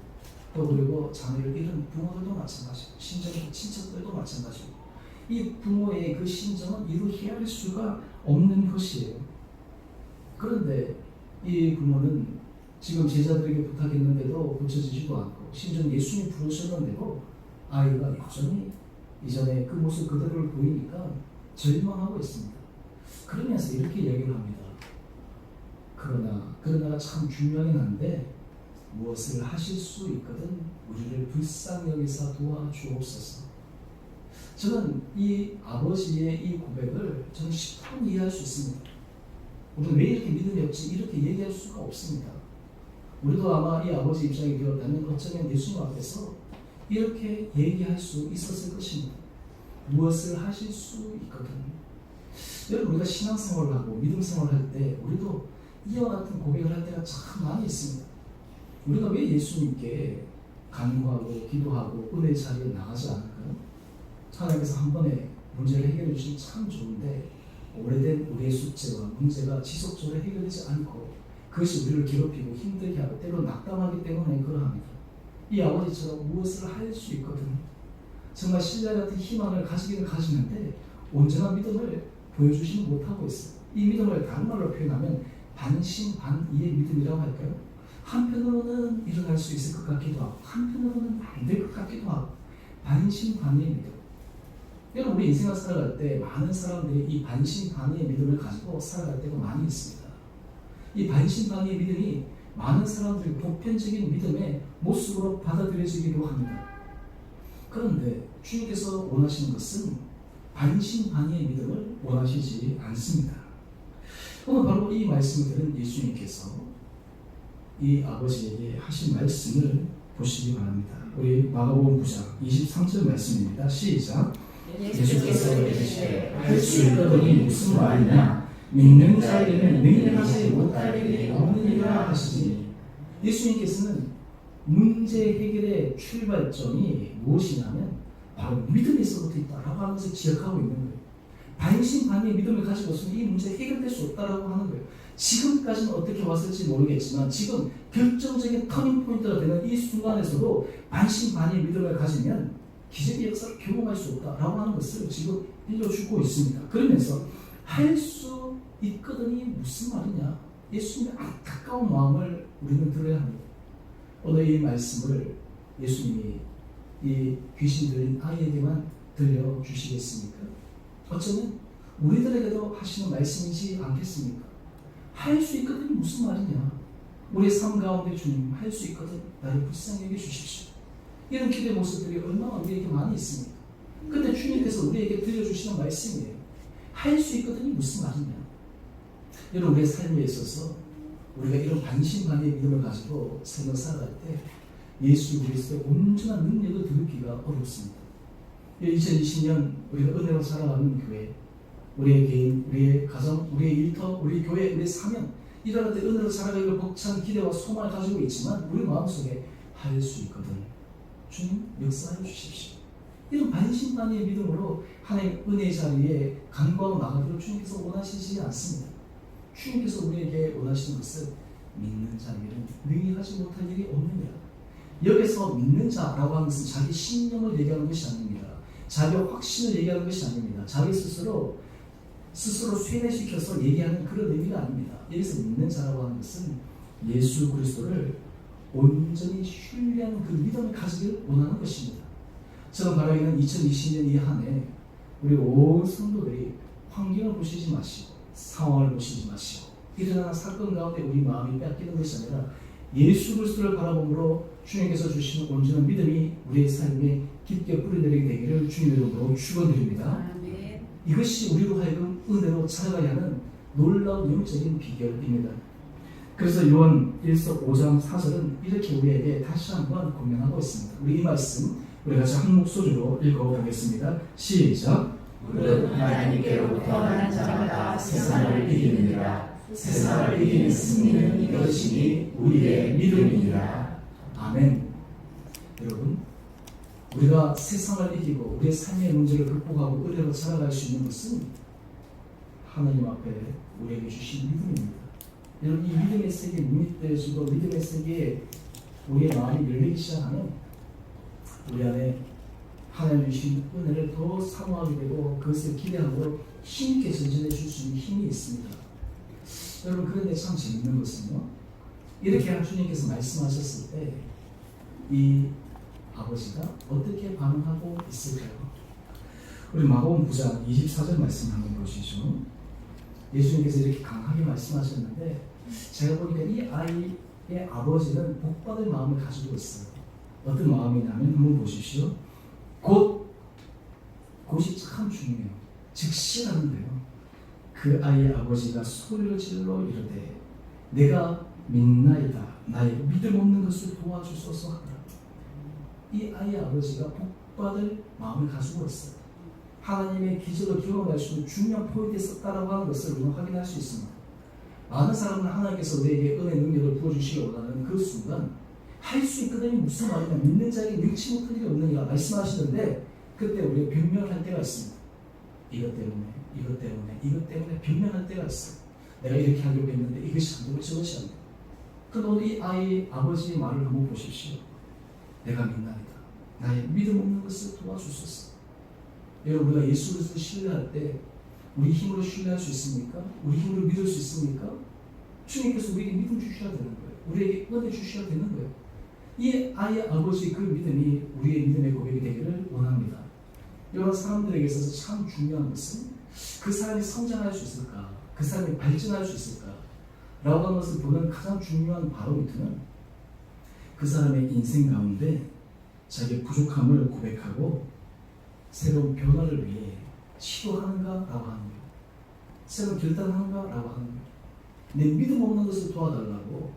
또 그리고 자녀를 잃은 부모들도 마찬가지고, 친정의 친척들도 마찬가지고, 이 부모의 그 심정은 이루 헤아릴 수가 없는 것이에요. 그런데 이 부모는 지금 제자들에게 부탁했는데도 고쳐지지도 않고, 심지어 예수님 부르셨는데도 아이가 여전히 이전에 그 모습 그대로를 보이니까 절망하고 있습니다. 그러면서 이렇게 얘기를 합니다. 그러나 참 중요하긴 한데 무엇을 하실 수 있거든 우리를 불쌍히 여기사 도와주옵소서. 저는 이 아버지의 이 고백을 저는 10분 이해할 수 있습니다. 우리는 왜 이렇게 믿음이 없지? 이렇게 얘기할 수가 없습니다. 우리도 아마 이 아버지 입장이 되었다면 어쩌면 예수님 앞에서 이렇게 얘기할 수 있었을 것입니다. 무엇을 하실 수 있거든. 여러분, 우리가 신앙생활을 하고 믿음생활을 할 때 우리도 이와 같은 고백을 할 때가 참 많이 있습니다. 우리가 왜 예수님께 간구하고 기도하고 은혜의 자리에 나가지 않을까요? 하나님께서 한 번에 문제를 해결해 주시면 참 좋은데, 오래된 우리의 숙제와 문제가 지속적으로 해결되지 않고 그것이 우리를 괴롭히고 힘들게 하고 때로 낙담하기 때문에 그러합니다. 이 아버지처럼 무엇을 할 수 있거든. 정말 신뢰 같은 희망을 가지기는 가지는데 온전한 믿음을 보여주지는 못하고 있어요. 이 믿음을 다른 말로 표현하면 반신반의의 믿음이라고 할까요? 한편으로는 일어날 수 있을 것 같기도 하고 한편으로는 안 될 것 같기도 하고, 반신반의의 믿음. 여러분, 우리 인생을 살아갈 때 많은 사람들이 이 반신반의의 믿음을 가지고 살아갈 때가 많이 있습니다. 이 반신반의의 믿음이 많은 사람들이 보편적인 믿음의 모습으로 받아들여지기도 합니다. 그런데 주님께서 원하시는 것은 반신반의의 믿음을 원하시지 않습니다. 오늘 바로 이 말씀을 들은 예수님께서 이 아버지에게 하신 말씀을 보시기 바랍니다. 우리 마가복음 9장 23절 말씀입니다. 시작. 예수께서 이르시되 할 수 있거든이 무슨 말이냐? 믿는 자에게는 능히 하지 못할 일이 없느니라 하시니, 예수님께서는 문제 해결의 출발점이 무엇이냐면 바로 믿음에서부터 있다라고 하면서 지적하고 있는 거예요. 반신반의의 믿음을 가지고서는 이 문제 해결될 수 없다라고 하는 거예요. 지금까지는 어떻게 왔을지 모르겠지만 지금 결정적인 터닝 포인트가 되는 이 순간에서도 반신반의의 믿음을 가지면 기적의 역사를 경험할 수 없다라고 하는 것을 지금 일러주고 있습니다. 그러면서 할 수 있거든이 무슨 말이냐? 예수님의 안타까운 마음을 우리는 들어야 합니다. 오늘 이 말씀을 예수님이 이 귀신 들린 아이에게만 들려주시겠습니까? 어쩌면 우리들에게도 하시는 말씀이지 않겠습니까? 할 수 있거든이 무슨 말이냐? 우리의 삶 가운데 주님 할 수 있거든 나를 불쌍히 여겨 주십시오. 이런 기도의 모습들이 얼마나 우리에게 많이 있습니까? 근데 주님께서 우리에게 들려주시는 말씀이에요. 할 수 있거든이 무슨 말이냐? 여러분 우리의 삶에 있어서 우리가 이런 반신반의의 믿음을 가지고 삶을 살아갈 때 예수 그리스도의 온전한 능력을 들기가 어렵습니다. 2020년 우리가 은혜로 살아가는 교회, 우리의 개인, 우리의 가정, 우리의 일터, 우리 교회, 우리의 사명 이러는데 은혜로 살아가기를 벅찬 기대와 소망을 가지고 있지만 우리 마음속에 할 수 있거든 주님 역사해 주십시오. 이런 반신반의의 믿음으로 하나님 은혜의 자리에 간구하고 나가기를 주님께서 원하시지 않습니다. 주님께서 우리에게 원하시는 것은 믿는 자에게는 능히 하지 못할 일이 없느니라. 여기서 믿는 자라고 하는 것은 자기 신념을 얘기하는 것이 아닙니다. 자기의 확신을 얘기하는 것이 아닙니다. 자기 스스로 쇠뇌시켜서 얘기하는 그런 의미가 아닙니다. 여기서 믿는 자라고 하는 것은 예수 그리스도를 온전히 신뢰하는 그 믿음을 가지길 원하는 것입니다. 저는 바라기는 2020년 이 한 해 우리 온 성도들이 환경을 보시지 마시고 상황을 보시지 마시고 일어나는 사건 가운데 우리 마음이 뺏기는 것이 아니라 예수 그리스도를 바라봄으로 주님께서 주시는 온전한 믿음이 우리의 삶에 깊게 뿌리내리게 되기를 주님의 이름으로 축원드립니다. 이것이 우리로 하여금 은혜로 살아가야 하는 놀라운 영적인 비결입니다. 그래서 요한 1서 5장 4절은 이렇게 우리에게 다시 한번 공명하고 있습니다. 우리 이 말씀 우리 같이 한 목소리로 읽어보겠습니다. 시작. 무릇 하나님께로부터 난 자마다 세상을 이기느니라. 세상을 이기는 승리는 이것이니 우리의 믿음이니라. 아멘. 여러분 우리가 세상을 이기고 우리의 삶의 문제를 극복하고 은혜로 살아갈 수 있는 것은 하나님 앞에 우리에게 주신 믿음입니다. 여러분 이 믿음의 세계에 밋밋해지고 믿음의 세계에 우리의 마음이 열리기 시작하면 우리 안에 하나님 주신 은혜를 더 사모하게 되고 그것을 기대하고 힘있게 전진해 줄 수 있는 힘이 있습니다. 여러분 그런데 참 재밌는 것은요, 이렇게 주님께서 말씀하셨을 때 이 아버지가 어떻게 반응하고 있을까요? 우리 마가복음 9장 24절 말씀 한번 보시죠. 예수님께서 이렇게 강하게 말씀하셨는데 제가 보니까 이 아이의 아버지는 복받을 마음을 가지고 있어요. 어떤 마음이냐면 한번 보십시오. 곧이 참 중요해요. 즉시라는데요. 그 아이의 아버지가 소리를 질러 이르되 내가 믿나이다. 나의 믿음 없는 것을 도와주소서 하더라. 이 아이의 아버지가 복받을 마음을 가지고 있어요. 하나님의 기적을 경험할 수 있는 중요한 포인트에 있었다라고 하는 것을 우리는 확인할 수 있습니다. 많은 사람은 하나님께서 우리에게 은혜 능력을 부어주시기 원하는 그 순간 할 수 있거든요. 무슨 말이냐, 믿는 자에게 능치 못할 일이 없느니라 말씀하시는데 그때 우리가 변명할 때가 있습니다. 이것 때문에 변명할 때가 있어요. 내가 이렇게 하려고 했는데 이것이 안 되고 저것이 안 되고. 그런데 오늘 이 아이 아버지의 말을 한번 보십시오. 내가 믿나이다. 나의 믿음 없는 것을 도와주소서. 여러분 우리가 예수 그리스도를 신뢰할 때 우리 힘으로 신뢰할 수 있습니까? 우리 힘으로 믿을 수 있습니까? 주님께서 우리에게 믿음 주셔야 되는 거예요. 우리에게 은혜 주셔야 되는 거예요. 이 아이의 아버지의 그 믿음이 우리의 믿음의 고백이 되기를 원합니다. 이런 사람들에게 있어서 참 중요한 것은 그 사람이 성장할 수 있을까? 그 사람이 발전할 수 있을까? 라고 하는 것을 보는 가장 중요한 바로미터는 그 사람의 인생 가운데 자기의 부족함을 고백하고 새로운 변화를 위해 시도하는가? 라고 하는 거예요. 새로운 결단하는가? 라고 하는 거예요. 내 믿음 없는 것을 도와달라고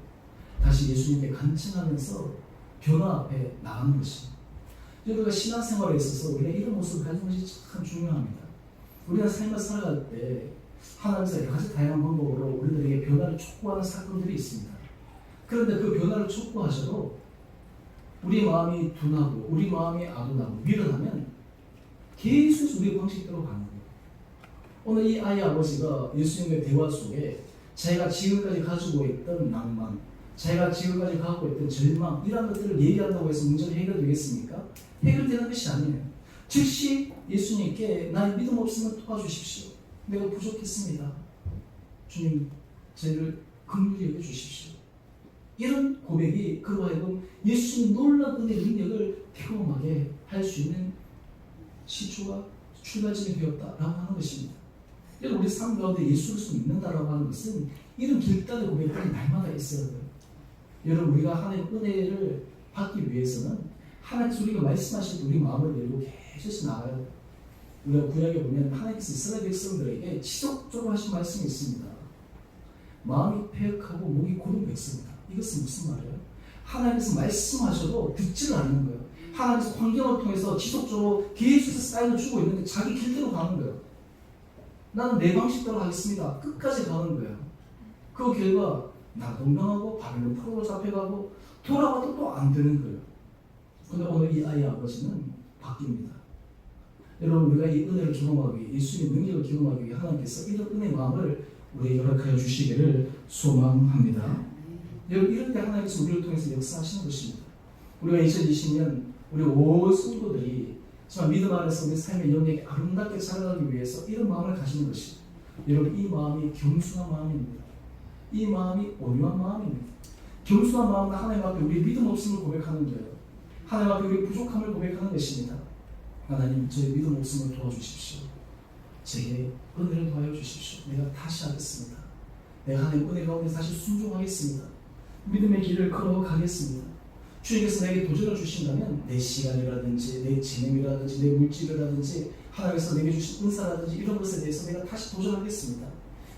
다시 예수님께 간청하면서 변화 앞에 나가는 것입니다. 우리가 신앙생활에 있어서 우리가 이런 모습을 가지는 것이 참 중요합니다. 우리가 삶을 살아갈 때 하나님께서 여러 가지 다양한 방법으로 우리들에게 변화를 촉구하는 사건들이 있습니다. 그런데 그 변화를 촉구하셔도 우리 마음이 둔하고 우리 마음이 아둔하고 미련하면 계속 우리 방식대로 가는 거예요. 오늘 이 아이 아버지가 예수님의 대화 속에 자기가 지금까지 가지고 있던 낭만, 자기가 지금까지 갖고 있던 절망, 이런 것들을 얘기한다고 해서 문제가 해결되겠습니까? 해결되는 것이 아니에요. 즉시 예수님께 나의 믿음 없으면 도와주십시오. 내가 부족했습니다. 주님, 저희를 긍휼히 여겨주십시오. 이런 고백이 그로 하여금 예수님 놀라운 은혜의 능력을 경험하게 할 수 있는 시초가 출발점이 되었다라고 하는 것입니다. 여러분, 우리 삶 가운데 예수 그리스도 믿는다라고 하는 것은 이런 길다의 고백들이 날마다 있어야 돼요. 여러분, 우리가 하나님의 은혜를 받기 위해서는 하나님께서 우리가 말씀하실 때 우리 마음을 열고 계속 나가야 돼요. 우리가 구약에 보면 하나님께서 이스라엘 백성들에게 지속적으로 하신 말씀이 있습니다. 마음이 패역하고 목이 고른 백성이다. 이것은 무슨 말이에요? 하나님께서 말씀하셔도 듣지를 않는 거예요. 하나님께서 환경을 통해서 지속적으로 계속해서 사인을 주고 있는데 자기 길대로 가는 거예요. 나는 내 방식대로 하겠습니다. 끝까지 가는 거예요. 그 결과 나 동명하고 바벨론 포로로 잡혀가고 돌아와도 또 안 되는 거예요. 그런데 오늘 이 아이의 아버지는 바뀝니다. 여러분, 우리가 이 은혜를 경험하기 위해, 예수님의 능력을 경험하기 위해 하나님께서 이런 은혜의 마음을 우리에게 허락하여 주시기를 소망합니다. 여러분, 이럴 때 하나님께서 우리를 통해서 역사하시는 것입니다. 우리가 2020년 우리 온 성도들이 정말 믿음 안에서 우리 삶의 영역이 아름답게 자라나기 위해서 이런 마음을 가지는 것입니다. 여러분, 이 마음이 겸손한 마음입니다. 이 마음이 온유한 마음입니다. 겸손한 마음은 하나님 앞에 우리의 믿음 없음을 고백하는 거예요. 하나님 앞에 우리의 부족함을 고백하는 것입니다. 하나님, 저의 믿음 없음을 도와주십시오. 제게 은혜를 더하여 주십시오. 내가 다시 하겠습니다. 내가 하나님 은혜 가운데 다시 순종하겠습니다. 믿음의 길을 걸어가겠습니다. 주님께서 내게 도전을 주신다면 내 시간이라든지 내 진행이라든지 내 물질이라든지 하나님께서 내게 주신 은사라든지 이런 것에 대해서 내가 다시 도전하겠습니다.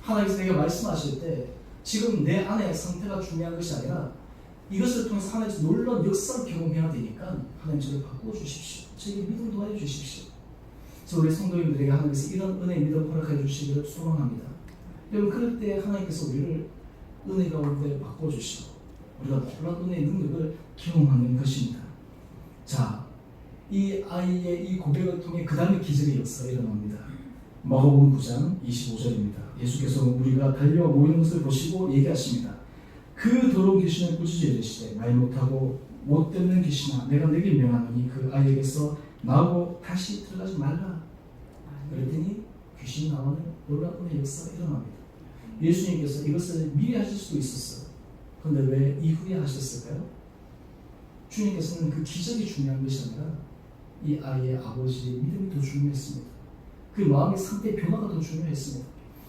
하나님께서 내게 말씀하실 때 지금 내 안의 상태가 중요한 것이 아니라 이것을 통해서 하나님께서 놀라운 역사를 경험해야 되니까 하나님 저를 바꾸어 주십시오. 저에게 믿음을 더하여 주십시오. 저 우리 성도님들에게 하나님께서 이런 은혜의 믿음을 허락해 주시기를 소망합니다. 여러분, 그럴 때 하나님께서 우리를 은혜 가운데 바꾸어 주시고 우리가 놀라운 은혜의 능력을 경험하는 것입니다. 자, 이 아이의 이 고백을 통해 그 다음에 기적의 역사가 일어납니다. 마가복음 9장 25절입니다. 예수께서 우리가 달려와 모이는 것을 보시고 얘기하십니다. 그 더러운 귀신을 꾸짖어 이르시되 말 못하고 못 듣는 귀신아, 내가 내게 명하노니 그 아이에게서 나오고 다시 들어가지 말라. 그랬더니 귀신이 나오는 놀라운 은혜의 역사가 일어납니다. 예수님께서 이것을 미리 하실 수도 있었어요. 그런데 왜 이후에 하셨을까요? 주님께서는 그 기적이 중요한 것이 아니라 이 아이의 아버지의 믿음이 더 중요했습니다. 그 마음의 상태의 변화가 더 중요했습니다.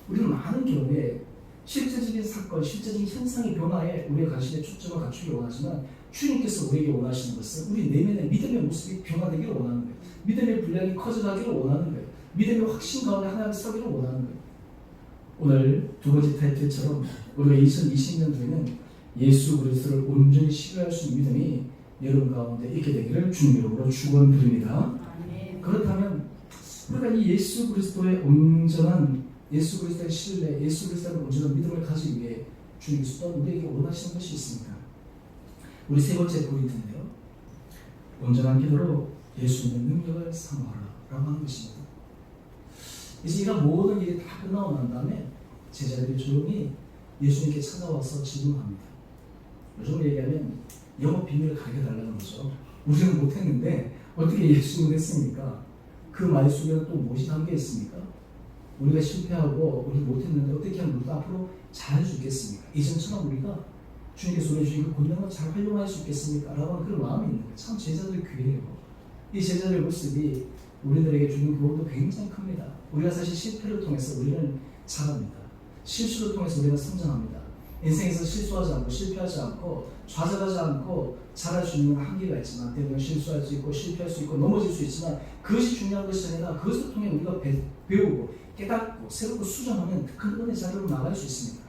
우리는 많은 경우에 실제적인 사건, 실제적인 현상의 변화에 우리의 관심에 초점을 갖추기 원하지만 주님께서 우리에게 원하시는 것은 우리 내면의 믿음의 모습이 변화되기를 원하는 거예요. 믿음의 분량이 커져가기를 원하는 거예요. 믿음의 확신 가운데 하나님을 서기를 원하는 거예요. 오늘 두 번째 타이틀처럼 우리가 2020년도에는 예수 그리스도를 온전히 신뢰할 수 있는 믿음이 여러분 가운데 있게 되기를 주님 이름으로 축원드립니다. 그렇다면 우리가 이 예수 그리스도의 온전한 예수 그리스도의 신뢰, 예수 그리스도의 온전한 믿음을 가지기 위해 주님께서 또 우리에게 원하시는 것이 있습니다. 우리 세 번째 포인트인데요. 온전한 기도로 예수님의 능력을 사모하라 라고 하는 것입니다. 이제 이런 모든 일이 다 끝나고 난 다음에 제자들이 조용히 예수님께 찾아와서 질문합니다. 요즘 얘기하면 영업 비밀을 가르쳐달라는 거죠. 우리는 못했는데 어떻게 예수님은 했습니까? 그 말 속에는 또 무엇이 담겨 있습니까? 우리가 실패하고 우리 못했는데 어떻게 하면 우리가 앞으로 잘할 수 있겠습니까? 이전처럼 우리가 주님께서 우리 주신 그 권능을 잘 활용할 수 있겠습니까? 라고 하는 그런 마음이 있는 거예요. 참 제자들이 귀해요. 이 제자들의 모습이 우리들에게 주는 교훈도 굉장히 큽니다. 우리가 사실 실패를 통해서 우리는 자랍니다. 실수를 통해서 우리가 성장합니다. 인생에서 실수하지 않고 실패하지 않고 좌절하지 않고 잘할 수 있는 한계가 있지만 때로는 실수할 수 있고 실패할 수 있고 넘어질 수 있지만 그것이 중요한 것이 아니라 그것을 통해 우리가 배우고 깨닫고 새롭고 수정하는 큰 은혜 자리로 나갈 수 있습니다.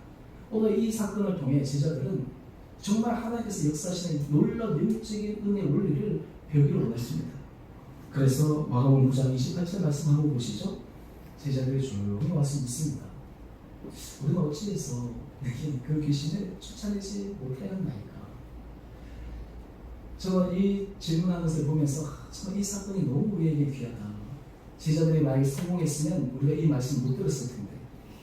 오늘 이 사건을 통해 제자들은 정말 하나님께서 역사하시는 놀라운 영적인 은혜의 원리를 배우기를 원했습니다. 그래서 마가복음 9장 28절 말씀 한번 보시죠. 제자들이 조용히 와서 묻습니다. 우리가 어찌해서 내게 그 귀신을 쫓아내지 못하였나이까? 저는 이 질문하는 것을 보면서 정말 이 사건이 너무 우리에게 귀하다. 제자들이 만약에 성공했으면 우리가 이 말씀 못 들었을 텐데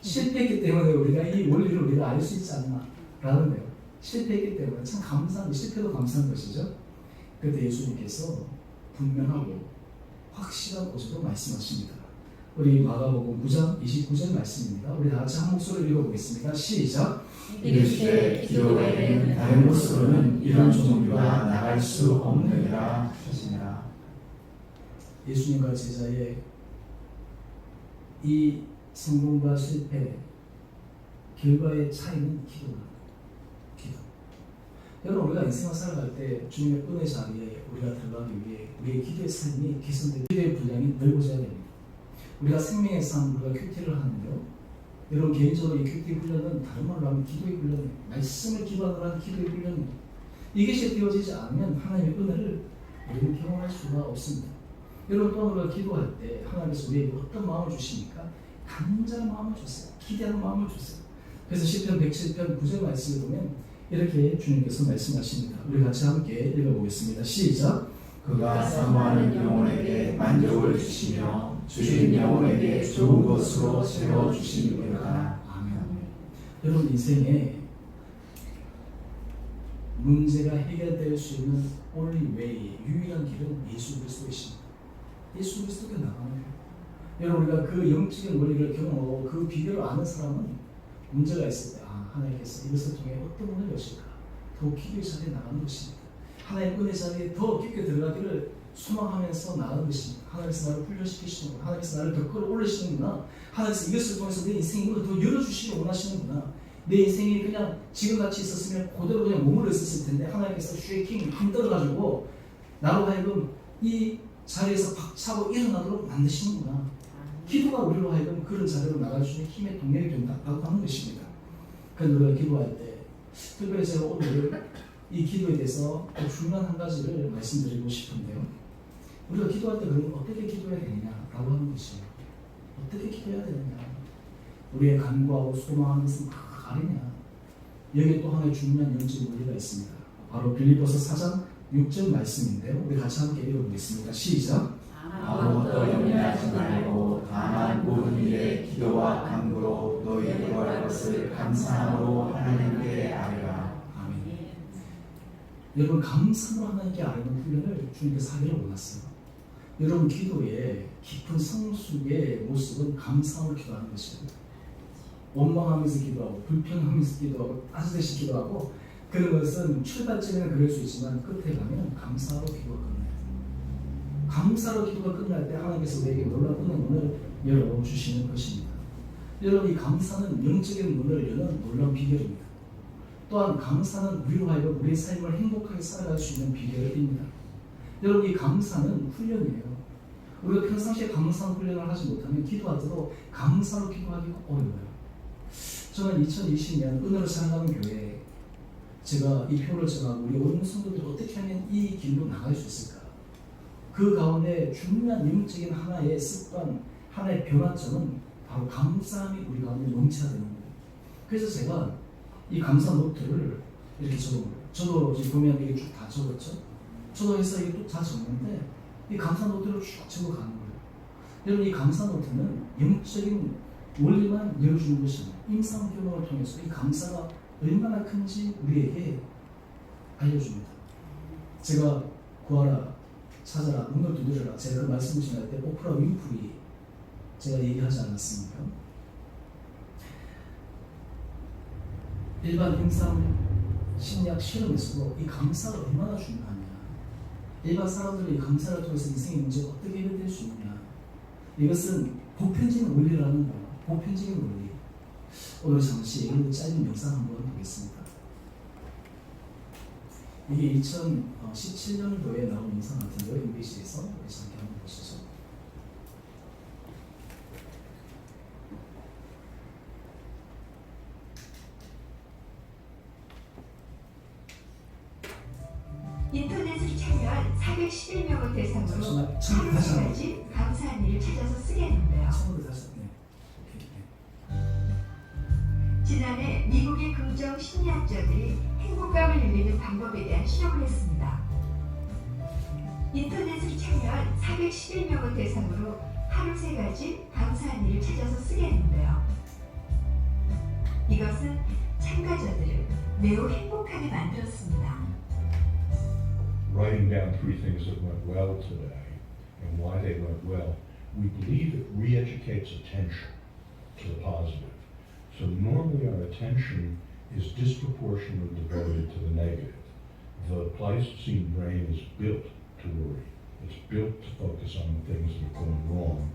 실패했기 때문에 우리가 이 원리를 우리가 알 수 있지 않나 라는 거예요. 실패했기 때문에 참 감사한, 실패도 감사한 것이죠. 그때 예수님께서 분명하고 확실한 것으로 말씀하십니다. 우리 마가복음 9장 29절 말씀입니다. 우리 다 같이 한 목소리로 읽어보겠습니다. 시작. 이르시되 기도 외에는 다른 곳으로는 이런 종류가 나갈 수 없느니라 하시니라. 예수님과 제자의 이 성공과 실패 결과의 차이는 기도다. 기도. 여러분, 우리가 인생을 살아갈 때 주님의 은혜 자리에 우리가 들어가기 위해 우리의 기도의 삶이 개선되고 기도의 분량이 넓어져야 됩니다. 우리가 생명의 삶, 우리가 큐티를 하는데요. 여러분, 개인적으로 이 큐티 훈련은 다른 말로 하면 기도의 훈련이에요. 말씀을 기반으로 한 기도의 훈련이에요. 이것이 되어지지 않으면 하나님의 은혜를 우리는 경험할 수가 없습니다. 여러분, 또한 우리가 기도할 때 하나님께서 우리에게 어떤 마음을 주십니까? 간절한 마음을 주세요. 기대하는 마음을 주세요. 그래서 시편 107편 9절 말씀을 보면 이렇게 주님께서 말씀하십니다. 우리 같이 함께 읽어보겠습니다. 시작. 그가 사모하는 영혼에게 만족을 주시며 주인 영혼에게 좋은 것으로 채워주시리로다. 아멘. 여러분, 인생에 문제가 해결될 수 있는 only way, 유일한 길은 예수 그리스도이십니다. 예수 그리스도께 나가는 거예요. 여러분, 우리가 그 영적인 원리를 경험하고 그 비결을 아는 사람은 문제가 있을 때 하나님께서 이것을 통해 어떤 문을 여실까? 더 기도의 자리에 나가는 것입니다. 하나님의 은혜 자리에 더 깊게 들어가기를 소망하면서 나가는 것입니다. 하나님께서 나를 훈련시키시는구나. 하나님께서 나를 더 끌어올리시는구나. 하나님께서 이것을 통해서 내 인생을 더 열어주시기 원하시는구나. 내 인생이 그냥 지금같이 있었으면 그대로 그냥 머물러 있었을 텐데 하나님께서 쉐이킹 흔들어가지고 나로 하여금 이 자리에서 박차고 일어나도록 만드시는구나. 기도가 우리로 하여금 그런 자리로 나갈 수 있는 힘의 동력이 된다고 하는 것입니다. 그래서 우리가 기도할 때 특별히 제가 오늘 이 기도에 대해서 중요한 한 가지를 말씀드리고 싶은데요. 우리가 기도할 때 그러면 어떻게 기도해야 되느냐라고 하는 것이에요. 어떻게 기도해야 되느냐. 우리의 간구하고 소망하는 것은 아니냐. 여기에 또 하나의 중요한 영적인 원리가 있습니다. 바로 빌립보서 4장 6절 말씀인데요. 우리 같이 함께 읽어보겠습니다. 시작. 아무것도 염려하지 말고 다만 모든 일에 기도와 간구로 너희 구할 것을 감사함으로 하나님께 아뢰라. 아멘. 여러분, 감사로 하나님께 아뢰는 훈련을 주님께서 하기를 원하세요. 여러분, 기도의 깊은 성숙의 모습은 감사함으로 기도하는 것입니다. 원망하면서 기도하고 불평하면서 기도하고 따뜻이 기도하고 그런 것은 출발점에는 그럴 수 있지만 끝에 가면 감사로 기도가 끝나요. 감사로 기도가 끝날 때 하나님께서 우리에게 놀라운 은혜 문을 열어주시는 것입니다. 여러분, 이 감사는 영적인 문을 여는 놀라운 비결입니다. 또한 감사는 우리로 하여금 우리의 삶을 행복하게 살아갈 수 있는 비결입니다. 여러분, 이 감사는 훈련이에요. 우리가 평상시에 감사 훈련을 하지 못하면 기도할 때도 감사로 기도하기가 어려워요. 저는 2020년 은혜로 살아가는 교회에 제가 이 표를 정하고 우리 모든 성도들이 어떻게 하면 이 길로 나갈 수 있을까? 그 가운데 중요한 영적인 하나의 습관, 하나의 변화점은 바로 감사함이 우리 가운데 넘쳐야 되는 거예요. 그래서 제가 이 감사 노트를 이렇게 적은 거예요. 저도 지금 보면 이게 쭉 다 적었죠. 저도 해서 이게 또 다 적는데 이 감사 노트를 쭉 적어가는 거예요. 여러분, 이 감사 노트는 영적인 원리만 열어주는 것이 아니에요. 임상 경험을 통해서 이 감사가 얼마나 큰지 우리에게 알려줍니다. 제가 구하라, 찾아라, 문을 두드려라. 제가 그 말씀을 전할 때 오프라 윈프리 제가 얘기하지 않았습니까? 일반 임상 심리학 실험에서도 이 감사가 얼마나 중요하냐. 일반 사람들이 이 감사를 통해서 인생의 문제가 어떻게 해결될 수 있느냐. 이것은 보편적인 원리라는 거예요. 보편적인 원리. 오늘 잠시 이런 짧은 영상 한번 보겠습니다. 이게 2017년도에 나온 영상 같은데요. MBC에서 우리 잠깐 한번 보시죠. 인터넷을 참여한 411명을 대상으로 잠시만, 다시 한번. 가지 감사한 일을 찾아서 쓰겠는데요. 처음으로 다시. 네. 지난해 미국의 긍정 심리학자들이 행복감을 늘리는 방법에 대한 실험을 했습니다. 인터넷을 참여한 411명을 대상으로 하루 3가지 감사한 일을 찾아서 쓰게 했는데요. 이것은 참가자들을 매우 행복하게 만들었습니다. Writing down 3 things that went well today and why they went well, we believe it re-educates attention to the positive. So normally our attention is disproportionately devoted to the negative. The Pleistocene brain is built to worry. It's built to focus on the things that are going wrong.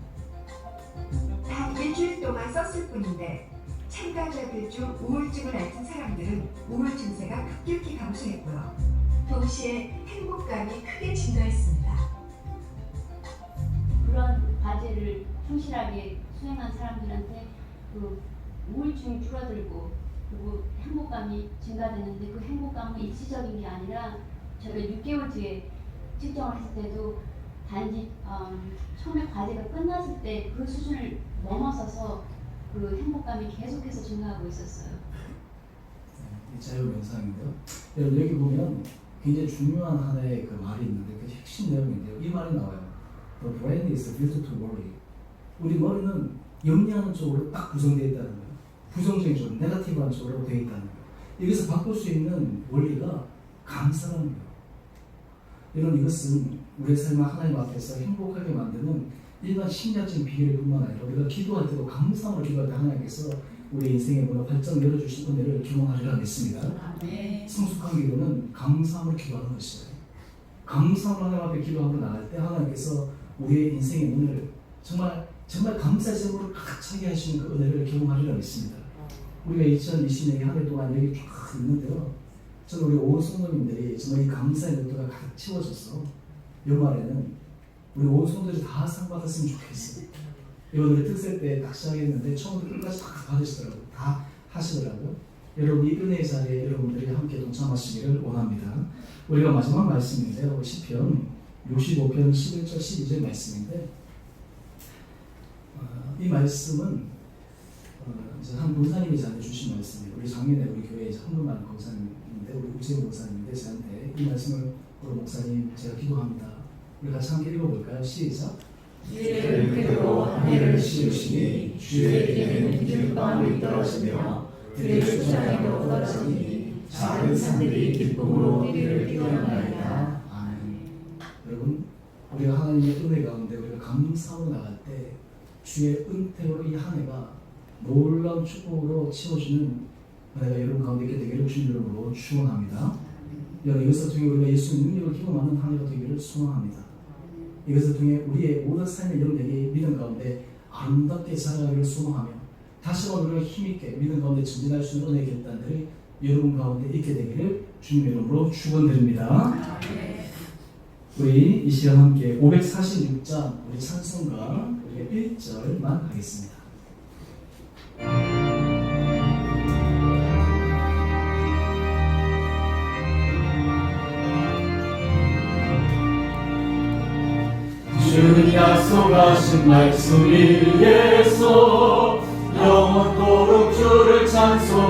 단 일주일 동안 썼을 뿐인데 참가자들 중 우울증을 앓은 사람들은 우울 증세가 급격히 감소했고요. 동시에 행복감이 크게 증가했습니다. 그런 과제를 충실하게 수행한 사람들한테 그 우울증이 줄어들고 그리고 행복감이 증가되는데 그 행복감은 일시적인 게 아니라 저희가 6개월 뒤에 측정을 했을 때도 단지 처음에 과제가 끝났을 때 그 수준을 넘어서서 그 행복감이 계속해서 증가하고 있었어요. 이 자유명상인데요. 여러분 여기 보면 굉장히 중요한 하나의 그 말이 있는데 그 핵심 내용인데요. 이 말이 나와요. The brain is built to worry. 우리 머리는 염려하는 쪽으로 딱 구성되어 있다는 거예요. 부정적인 쪽으로, 네거티브한 쪽으로 되어 있다는 거예요. 여기서 바꿀 수 있는 원리가 감사라는 거예요. 여러분 이것은 우리의 삶을 하나님 앞에서 행복하게 만드는 일반 심리학적인 비결일 뿐만 아니라 우리가 기도할 때도 감사함으로 기도할 때 하나님께서 우리 인생의 문을 활짝 열어주신 은혜를 경험하리라 믿습니다. 성숙한 기도는 감사함으로 기도하는 것이에요. 감사함으로 하나님 앞에 기도하고 나갈 때 하나님께서 우리의 인생의 문을 정말 감사의 제목으로 가득 차게 하시는 그 은혜를 경험하리라 믿습니다. 우리가 2020년에 한 해 동안 여기 쫙 있는데요. 저는 우리 온 성도님들이 정말 이 감사의 노트가 가득 채워져서 연말에는 우리 온 성도들이 다 상 받았으면 좋겠어요. 이번 우리 특세 때 딱 시작했는데 처음부터 끝까지 다 받으시더라고요. 다 하시더라고요. 여러분 이 은혜의 자리에 여러분들이 함께 동참하시기를 원합니다. 우리가 마지막 말씀인데요. 시편 65편 11절 12절 말씀인데 이 말씀은 이제 한 목사님이 저한테 주신 말씀이에요. 우리 작년에 우리 교회에 헌금하는 목사님인데 우리 우재훈 목사님인데 저한테 이 말씀을 우리 목사님 제가 기도합니다. 우리 같이 함께 읽어볼까요? 시작. 주의 은혜로 하늘을 씌우시니 주의 길에는 기름방울이 떨어지며 들의 수장에도 떨어지니 작은 산들이 기쁨으로 이를 뛰어나이다. 아멘. 여러분 우리가 하나님의 은혜 가운데 우리가 감사하고 나갈 때 주의 은혜로 이 한 해가 놀라운 축복으로 채워주는 은혜가 여러분 가운데 있게 되기를 주님 이름으로 축원합니다. 여러분 이것을 통해 우리가 예수의 능력을 경험하는 한 해가 되기를 소망합니다. 이것을 통해 우리의 모든 삶의 영역이 믿음 가운데 아름답게 자라가기를 소망하며 다시 한번 우리가 힘있게 믿음 가운데 전진할 수 있는 은혜의 결단들이 여러분 가운데 있게 되기를 주님 이름으로 축원드립니다. 우리 이 시간 함께 546장 우리 찬송가 우리 1절만 하겠습니다. 주님 약속하신 말씀 위에서 영원토록 주를 찬송하리라.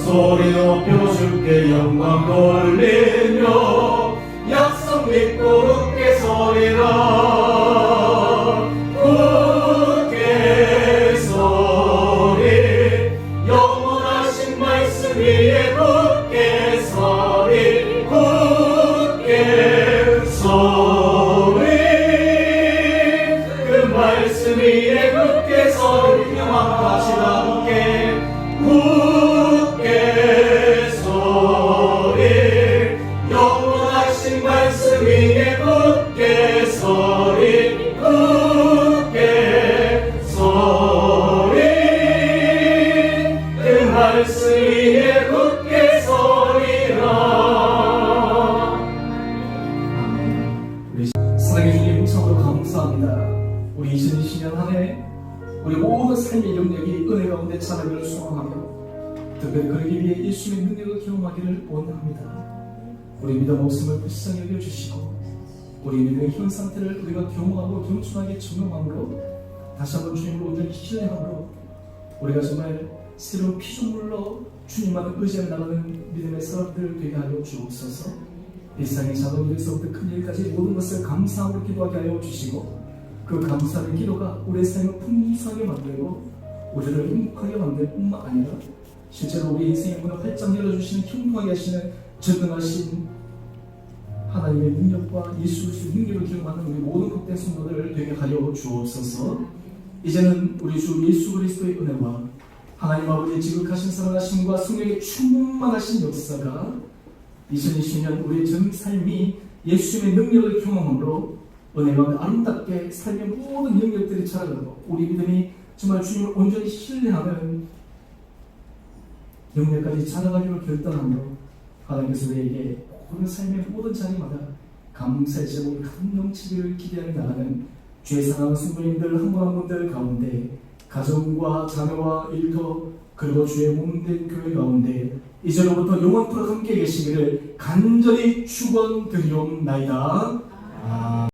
소리 높여 주께 영광 돌리며 약속 믿고 굳게 서리라. 굳게 서리 영원하신 말씀 위에 굳게 서리 굳게 서리 그 말씀 위에 굳게 서리 영원하시다 굳게 서리 영원하신 말씀 위에 굳게 서리 굳게 서리 그 말씀 위에 굳게 서리라. 우리 사랑해 주님 참으로 감사합니다. 우리 2020년 한 해 우리 모든 삶의 영역이 은혜 가운데 자라기를 소망하며 특별히 그러기 위해 예수의 능력을 경험하기를 원합니다. 우리 믿음 없음을 불쌍히 여겨주시고 우리 믿음의 현 상태를 우리가 경험하고 겸손하게 증명함으로 다시 한번 주님을 온전히 신뢰함으로 우리가 정말 새로운 피조물로 주님만을 의지하며 나가는 믿음의 사람들 되게 하여 주옵소서. 일상의 작은 일에서부터 큰 일까지 모든 것을 감사함으로 기도하게 하여 주시고 그 감사의 기도가 우리의 삶을 풍성하게 만들고 우리를 행복하게 만들 뿐만 아니라 실제로 우리 인생의 문을 활짝 열어주시는 형통하게 하시는 전능하신 하나님의 능력과 예수 그리스도의 능력을 기억하는 우리 모든 복된 성도들 되게 하여 주옵소서. 이제는 우리 주 예수 그리스도의 은혜와 하나님 아버지의 지극하신 사랑하심과 성령의 충만하신 역사가 2020년 우리의 전 삶이 예수님의 능력을 경험함으로 은혜와 아름답게 삶의 모든 영역들이 자라가고 우리 믿음이 정말 주님을 온전히 신뢰하는 영역까지 자라가기로 결단함으로 하나님께서 우리에게 모든 삶의 모든 자리마다 감사의 제목을 감동치기를 기대하며 나가는 주의 사랑하는 성도님들 한 분 한 분들 가운데 가정과 자녀와 일터 그리고 주의 몸된 교회 가운데 이제로부터 영원토록 함께 계시기를 간절히 축원드리옵나이다.